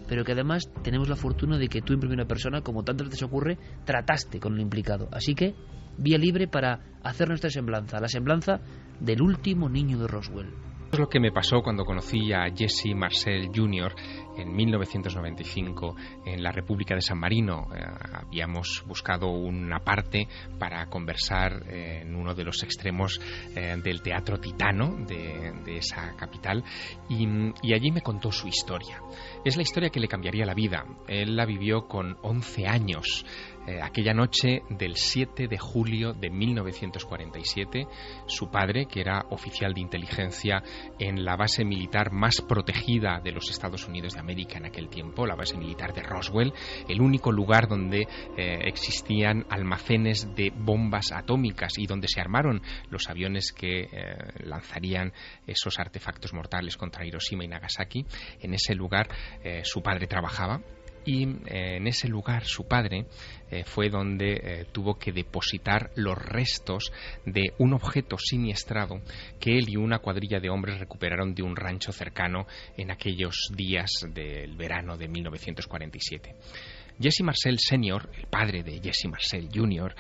pero que además tenemos la fortuna de que tú en primera persona, como tantas veces ocurre, trataste con lo implicado. Así que vía libre para hacer nuestra semblanza, la semblanza del último niño de Roswell. Es lo que me pasó cuando conocí a Jesse Marcel Jr. en 1995 en la República de San Marino. Habíamos buscado una parte para conversar en uno de los extremos del Teatro Titano de esa capital, y allí me contó su historia. Es la historia que le cambiaría la vida. Él la vivió con 11 años. Aquella noche del 7 de julio de 1947, su padre, que era oficial de inteligencia en la base militar más protegida de los Estados Unidos de América en aquel tiempo, la base militar de Roswell, el único lugar donde existían almacenes de bombas atómicas y donde se armaron los aviones que lanzarían esos artefactos mortales contra Hiroshima y Nagasaki. En ese lugar su padre trabajaba. Y en ese lugar su padre fue donde tuvo que depositar los restos de un objeto siniestrado que él y una cuadrilla de hombres recuperaron de un rancho cercano en aquellos días del verano de 1947. Jesse Marcel Sr., el padre de Jesse Marcel Jr.,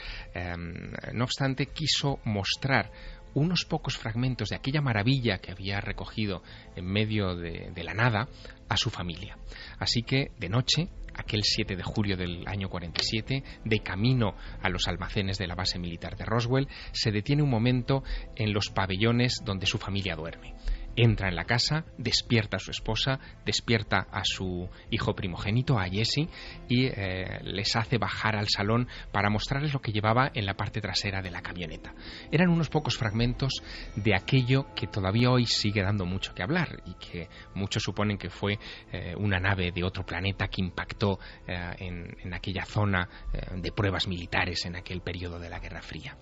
no obstante, quiso mostrar unos pocos fragmentos de aquella maravilla que había recogido en medio de la nada a su familia. Así que, de noche, aquel 7 de julio del año 47, de camino a los almacenes de la base militar de Roswell, se detiene un momento en los pabellones donde su familia duerme. entra en la casa, despierta a su esposa, despierta a su hijo primogénito, a Jesse, y les hace bajar al salón para mostrarles lo que llevaba en la parte trasera de la camioneta. Eran unos pocos fragmentos de aquello que todavía hoy sigue dando mucho que hablar y que muchos suponen que fue una nave de otro planeta que impactó en aquella zona de pruebas militares en aquel periodo de la Guerra Fría.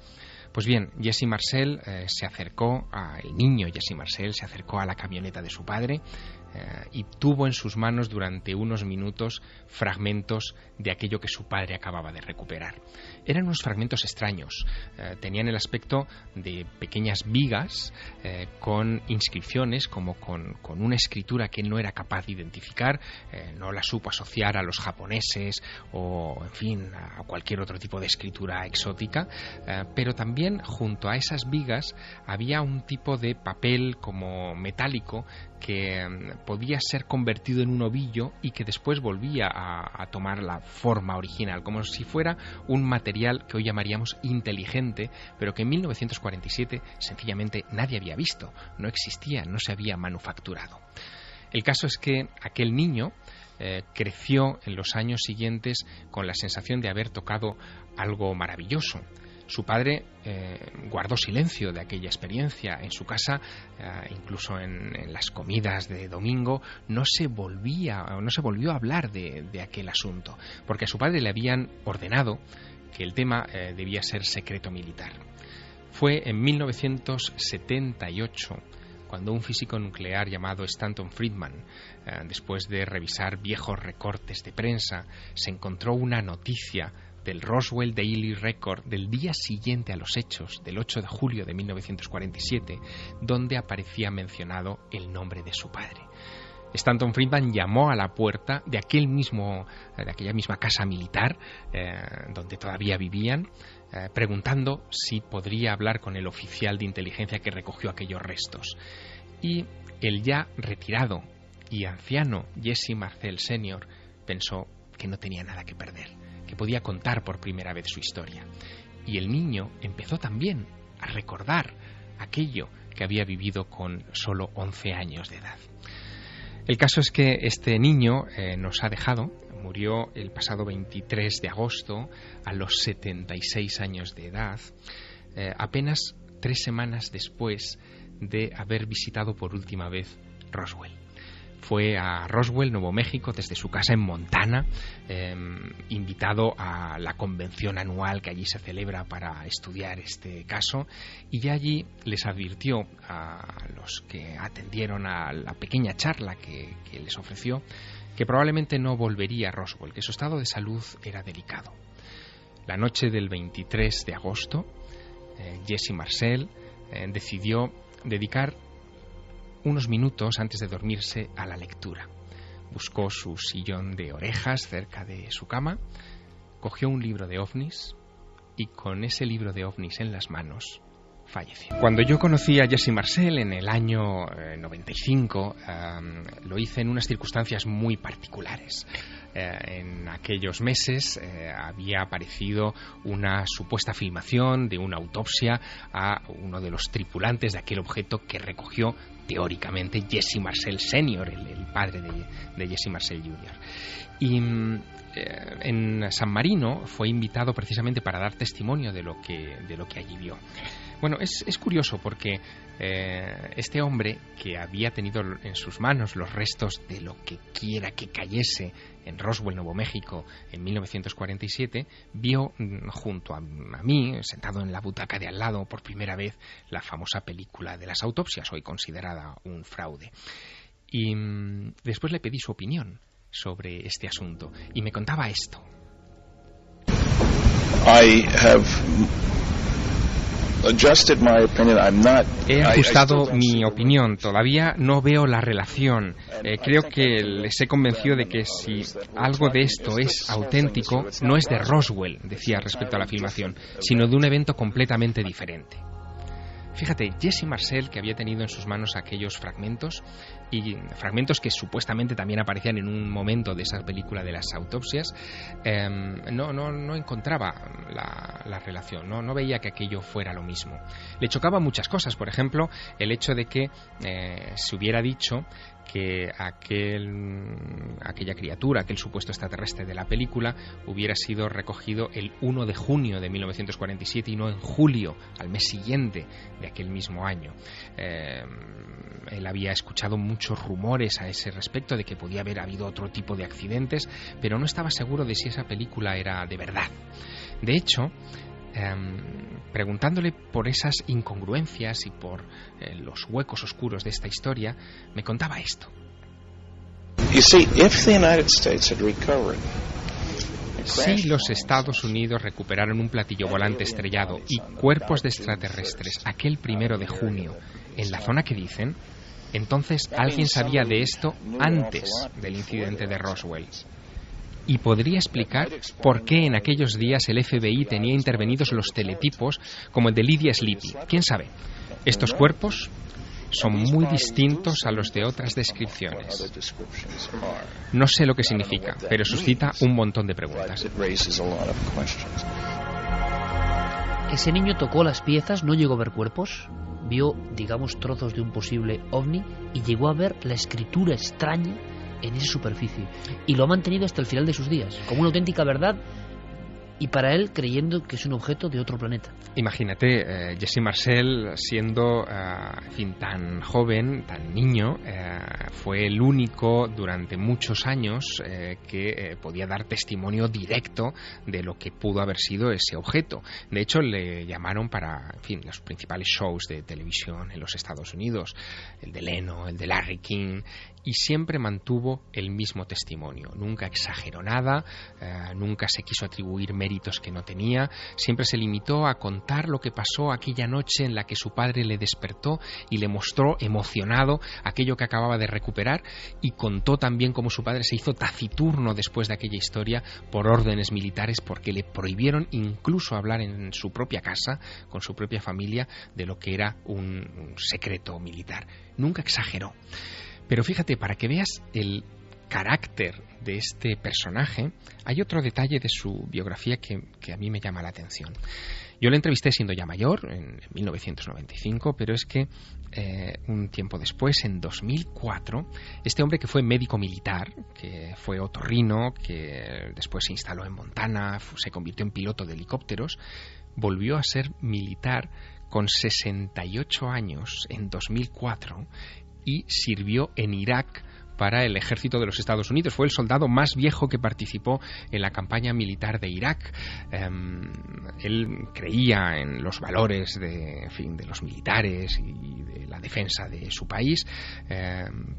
Pues bien, Jesse Marcel el niño Jesse Marcel se acercó a la camioneta de su padre y tuvo en sus manos durante unos minutos fragmentos de aquello que su padre acababa de recuperar. Eran unos fragmentos extraños, tenían el aspecto de pequeñas vigas con inscripciones, como con una escritura que él no era capaz de identificar, no la supo asociar a los japoneses o, en fin, a cualquier otro tipo de escritura exótica, pero también junto a esas vigas había un tipo de papel como metálico que podía ser convertido en un ovillo y que después volvía a tomar la forma original, como si fuera un material que hoy llamaríamos inteligente, pero que en 1947 sencillamente nadie había visto, no existía, no se había manufacturado. El caso es que aquel niño creció en los años siguientes con la sensación de haber tocado algo maravilloso. Su padre guardó silencio de aquella experiencia. En su casa, incluso en las comidas de domingo, no se volvió a hablar de aquel asunto, porque a su padre le habían ordenado que el tema debía ser secreto militar. Fue en 1978 cuando un físico nuclear llamado Stanton Friedman, después de revisar viejos recortes de prensa, se encontró una noticia del Roswell Daily Record del día siguiente a los hechos, del 8 de julio de 1947, donde aparecía mencionado el nombre de su padre. Stanton Friedman llamó a la puerta de aquella misma casa militar donde todavía vivían, preguntando si podría hablar con el oficial de inteligencia que recogió aquellos restos. Y el ya retirado y anciano Jesse Marcel Sr. pensó que no tenía nada que perder, que podía contar por primera vez su historia. Y el niño empezó también a recordar aquello que había vivido con solo 11 años de edad. El caso es que este niño nos ha dejado, murió el pasado 23 de agosto a los 76 años de edad, apenas 3 semanas después de haber visitado por última vez Roswell. Fue a Roswell, Nuevo México, desde su casa en Montana, invitado a la convención anual que allí se celebra para estudiar este caso, y ya allí les advirtió a los que atendieron a la pequeña charla que les ofreció que probablemente no volvería a Roswell, que su estado de salud era delicado. La noche del 23 de agosto, Jesse Marcel decidió dedicar unos minutos antes de dormirse a la lectura. Buscó su sillón de orejas cerca de su cama, cogió un libro de ovnis y con ese libro de ovnis en las manos falleció. Cuando yo conocí a Jesse Marcel en el año 95, lo hice en unas circunstancias muy particulares. En aquellos meses había aparecido una supuesta filmación de una autopsia a uno de los tripulantes de aquel objeto que recogió teóricamente Jesse Marcel Sr., el padre de Jesse Marcel Jr. Y en San Marino fue invitado precisamente para dar testimonio de lo que allí vio. Bueno, es curioso porque este hombre, que había tenido en sus manos los restos de lo que quiera que cayese en Roswell, Nuevo México, en 1947, vio junto a mí, sentado en la butaca de al lado, por primera vez la famosa película de las autopsias, hoy considerada un fraude. Y después le pedí su opinión sobre este asunto y me contaba esto. He ajustado mi opinión, todavía no veo la relación. Creo que les he convencido de que si algo de esto es auténtico, no es de Roswell, decía respecto a la filmación, sino de un evento completamente diferente. Fíjate, Jesse Marcel, que había tenido en sus manos aquellos fragmentos, y fragmentos que supuestamente también aparecían en un momento de esa película de las autopsias, no encontraba la relación, no veía que aquello fuera lo mismo. Le chocaban muchas cosas, por ejemplo, el hecho de que se hubiera dicho que aquella criatura, aquel supuesto extraterrestre de la película, hubiera sido recogido el 1 de junio de 1947 y no en julio, al mes siguiente de aquel mismo año. Él había escuchado muchos rumores a ese respecto de que podía haber habido otro tipo de accidentes, pero no estaba seguro de si esa película era de verdad. De hecho, preguntándole por esas incongruencias y por los huecos oscuros de esta historia, me contaba esto. Si los Estados Unidos recuperaron un platillo volante estrellado y cuerpos de extraterrestres aquel 1 de junio en la zona que dicen, entonces alguien sabía de esto antes del incidente de Roswell. Y podría explicar por qué en aquellos días el FBI tenía intervenidos los teletipos como el de Lydia Sleepy. ¿Quién sabe? Estos cuerpos son muy distintos a los de otras descripciones. No sé lo que significa, pero suscita un montón de preguntas. ¿Ese niño tocó las piezas, no llegó a ver cuerpos? Vio, digamos, trozos de un posible ovni y llegó a ver la escritura extraña en esa superficie, y lo ha mantenido hasta el final de sus días, como una auténtica verdad, y para él creyendo que es un objeto de otro planeta. Imagínate, Jesse Marcel siendo tan joven, tan niño, fue el único durante muchos años que podía dar testimonio directo de lo que pudo haber sido ese objeto. De hecho, le llamaron para, los principales shows de televisión en los Estados Unidos, el de Leno, el de Larry King, y siempre mantuvo el mismo testimonio. Nunca exageró nada, nunca se quiso atribuir méritos que no tenía, siempre se limitó a contar lo que pasó aquella noche en la que su padre le despertó y le mostró emocionado aquello que acababa de recuperar, y contó también cómo su padre se hizo taciturno después de aquella historia por órdenes militares, porque le prohibieron incluso hablar en su propia casa, con su propia familia, de lo que era un secreto militar. Nunca exageró. Pero fíjate, para que veas el carácter de este personaje, hay otro detalle de su biografía que a mí me llama la atención. Yo le entrevisté siendo ya mayor, en 1995, pero es que un tiempo después, en 2004, este hombre que fue médico militar, que fue otorrino, que después se instaló en Montana, se convirtió en piloto de helicópteros, volvió a ser militar con 68 años en 2004 y sirvió en Irak para el ejército de los Estados Unidos. Fue el soldado más viejo que participó en la campaña militar de Irak. Él creía en los valores de los militares y de la defensa de su país,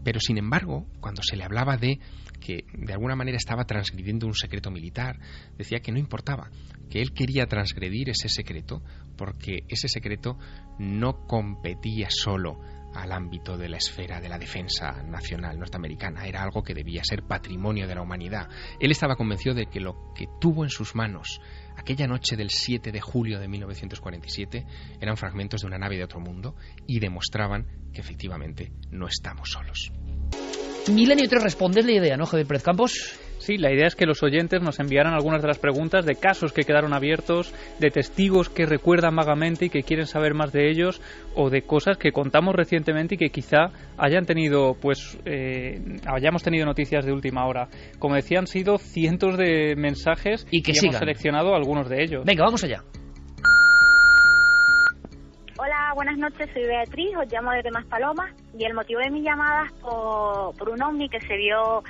pero sin embargo, cuando se le hablaba de que de alguna manera estaba transgrediendo un secreto militar, decía que no importaba, que él quería transgredir ese secreto porque ese secreto no competía solo al ámbito de la esfera de la defensa nacional norteamericana, era algo que debía ser patrimonio de la humanidad. Él estaba convencido de que lo que tuvo en sus manos aquella noche del 7 de julio de 1947 eran fragmentos de una nave de otro mundo y demostraban que efectivamente no estamos solos. Milenio 3 respondes la idea, ¿no, Javier Pérez Campos? Sí, la idea es que los oyentes nos enviaran algunas de las preguntas de casos que quedaron abiertos, de testigos que recuerdan vagamente y que quieren saber más de ellos, o de cosas que contamos recientemente y que quizá hayan tenido, hayamos tenido noticias de última hora. Como decía, han sido cientos de mensajes y hemos seleccionado algunos de ellos. Venga, vamos allá. Hola, buenas noches, soy Beatriz, os llamo desde Maspalomas y el motivo de mi llamada es por un ovni que se vio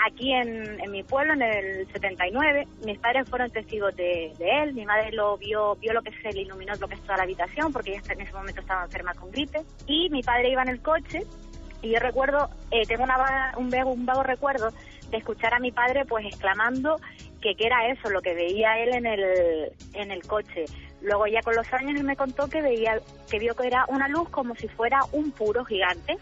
aquí en mi pueblo en el 79. Mis padres fueron testigos de él, mi madre lo vio lo que se le iluminó lo que es toda la habitación porque ella en ese momento estaba enferma con gripe, y mi padre iba en el coche y yo recuerdo, tengo un vago recuerdo de escuchar a mi padre pues exclamando que era eso, lo que veía él en el coche. Luego ya con los años él me contó que vio que era una luz como si fuera un puro gigante.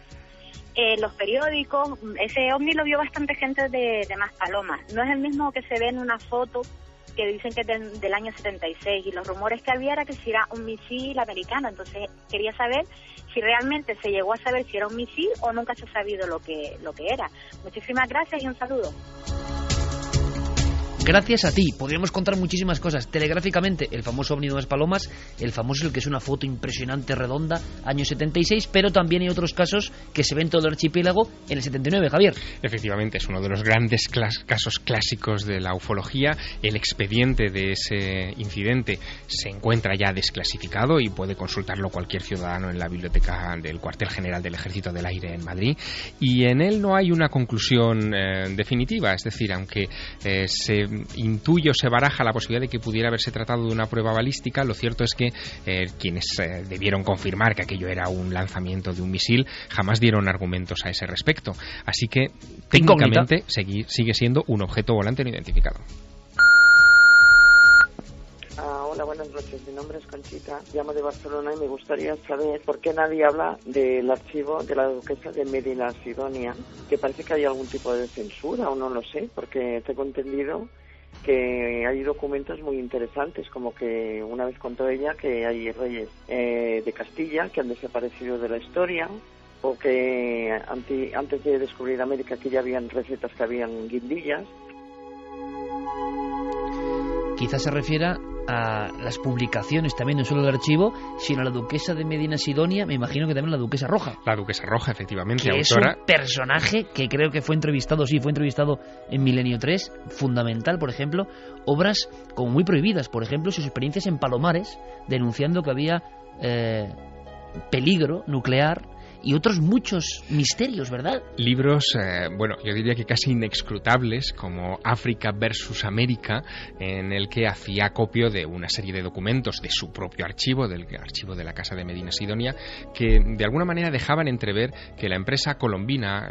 Los periódicos, ese ovni lo vio bastante gente de Maspalomas. No es el mismo que se ve en una foto que dicen que es del año 76, y los rumores que había era que si era un misil americano. Entonces quería saber si realmente se llegó a saber si era un misil o nunca se ha sabido lo que era. Muchísimas gracias y un saludo. Gracias a ti, podríamos contar muchísimas cosas. Telegráficamente, el famoso ovni de las palomas, el famoso, el que es una foto impresionante, redonda, año 76, pero también hay otros casos que se ven todo el archipiélago en el 79, Javier. Efectivamente, es uno de los grandes casos clásicos de la ufología. El expediente de ese incidente se encuentra ya desclasificado y puede consultarlo cualquier ciudadano en la biblioteca del Cuartel General del Ejército del Aire en Madrid, y en él no hay una conclusión definitiva, es decir, aunque se intuye o se baraja la posibilidad de que pudiera haberse tratado de una prueba balística, lo cierto es que quienes debieron confirmar que aquello era un lanzamiento de un misil jamás dieron argumentos a ese respecto, así que técnicamente sigue siendo un objeto volante no identificado. Hola, buenas noches. Mi nombre es Conchita, llamo de Barcelona y me gustaría saber por qué nadie habla del archivo de la duquesa de Medina Sidonia, que parece que hay algún tipo de censura o no lo sé, porque tengo entendido que hay documentos muy interesantes, como que una vez contó ella que hay reyes de Castilla que han desaparecido de la historia, o que antes de descubrir América que ya habían recetas que habían guindillas. Quizás se refiera a las publicaciones también, no solo del archivo, sino a la duquesa de Medina Sidonia, me imagino que también la duquesa roja. La duquesa roja, efectivamente, que autora. Es un personaje que creo que fue entrevistado en Milenio 3, fundamental, por ejemplo, obras como muy prohibidas, por ejemplo, sus experiencias en Palomares, denunciando que había peligro nuclear, y otros muchos misterios, ¿verdad? Libros, bueno, yo diría que casi inescrutables, como África versus América, en el que hacía acopio de una serie de documentos de su propio archivo, del archivo de la Casa de Medina Sidonia, que de alguna manera dejaban entrever que la empresa colombina,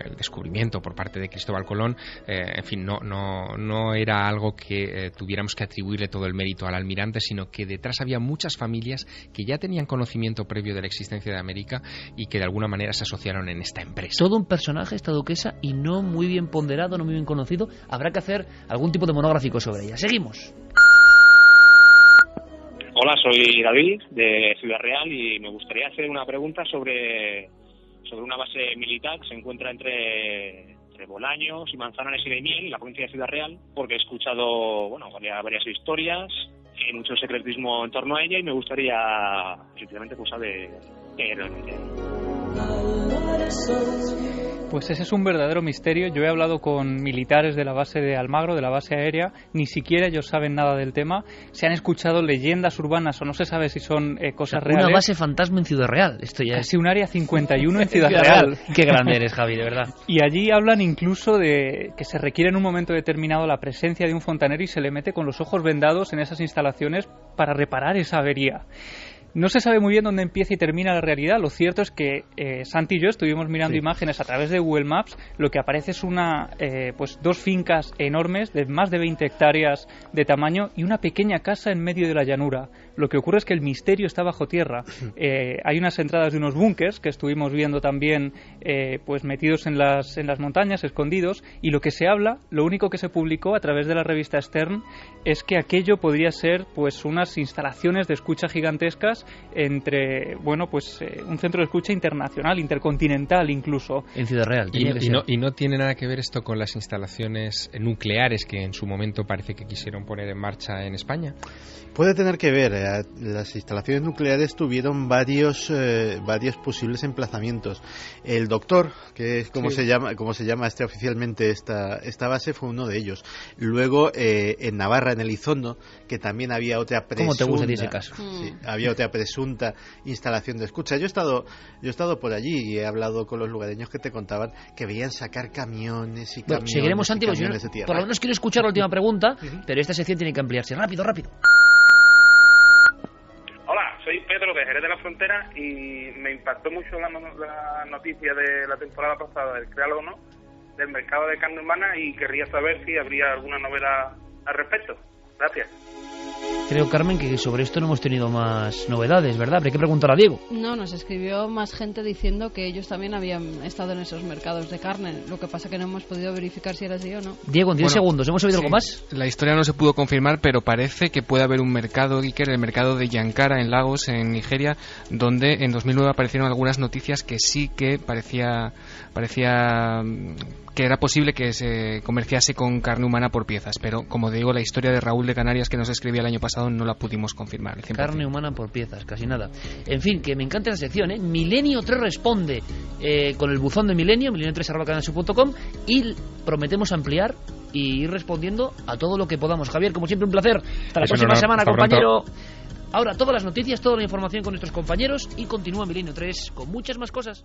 el descubrimiento por parte de Cristóbal Colón, en fin, no era algo que tuviéramos que atribuirle todo el mérito al almirante, sino que detrás había muchas familias que ya tenían conocimiento previo de la existencia de América y que de alguna manera se asociaron en esta empresa. Todo un personaje, esta duquesa, y no muy bien ponderado, no muy bien conocido. Habrá que hacer algún tipo de monográfico sobre ella. Seguimos. Hola, soy David, de Ciudad Real, y me gustaría hacer una pregunta sobre una base militar que se encuentra entre Bolaños y Manzanares y Daimiel, en la provincia de Ciudad Real, porque he escuchado varias historias, hay mucho secretismo en torno a ella, y me gustaría, sinceramente, saber qué realmente hay. Pues ese es un verdadero misterio. Yo he hablado con militares de la base de Almagro, de la base aérea, ni siquiera ellos saben nada del tema. Se han escuchado leyendas urbanas o no se sabe si son cosas reales. Una base fantasma en Ciudad Real. Esto ya Casi un área 51 en Ciudad Real. Qué grande eres, Javi, de verdad. Y allí hablan incluso de que se requiere en un momento determinado la presencia de un fontanero y se le mete con los ojos vendados en esas instalaciones para reparar esa avería. No se sabe muy bien dónde empieza y termina la realidad. Lo cierto es que Santi y yo estuvimos mirando imágenes a través de Google Maps. Lo que aparece es dos fincas enormes de más de 20 hectáreas de tamaño y una pequeña casa en medio de la llanura. Lo que ocurre es que el misterio está bajo tierra. Hay unas entradas de unos búnkers que estuvimos viendo también metidos en las montañas, escondidos, y lo que se habla, lo único que se publicó a través de la revista Stern, es que aquello podría ser unas instalaciones de escucha gigantescas entre un centro de escucha internacional, intercontinental incluso. En Ciudad Real. Y no tiene nada que ver esto con las instalaciones nucleares que en su momento parece que quisieron poner en marcha en España. Puede tener que ver. Las instalaciones nucleares tuvieron varios posibles emplazamientos. El Doctor, que es como se llama oficialmente esta base, fue uno de ellos. Luego en Navarra, en Elizondo, que también había otra presunta. ¿Cómo te gusta ese caso? Sí, había otra presunta instalación de escucha. Yo he estado por allí y he hablado con los lugareños que te contaban que veían sacar camiones y camiones. Seguiremos, Santi, de tierra. Por lo menos quiero escuchar la última pregunta, pero esta sección tiene que ampliarse. Rápido. Hola, soy Pedro de Jerez de la Frontera y me impactó mucho la noticia de la temporada pasada del Créalo o no, del mercado de carne humana, y querría saber si habría alguna novela al respecto. Gracias. Creo, Carmen, que sobre esto no hemos tenido más novedades, ¿verdad? Habría que preguntar a Diego. No, nos escribió más gente diciendo que ellos también habían estado en esos mercados de carne. Lo que pasa que no hemos podido verificar si era así o no. Diego, en 10 segundos, ¿hemos oído algo más? La historia no se pudo confirmar, pero parece que puede haber un mercado, Iker, el mercado de Yankara en Lagos, en Nigeria, donde en 2009 aparecieron algunas noticias que sí que parecía que era posible que se comerciase con carne humana por piezas, pero como digo, la historia de Raúl de Canarias que nos escribía el año pasado no la pudimos confirmar. Carne humana por piezas, casi nada. En fin, que me encanta la sección, ¿eh? Milenio 3 responde con el buzón de Milenio, milenio3@canalsur.com, y prometemos ampliar y ir respondiendo a todo lo que podamos. Javier, como siempre, un placer. Hasta la próxima semana, compañero. Ahora todas las noticias, toda la información con nuestros compañeros y continúa Milenio 3 con muchas más cosas.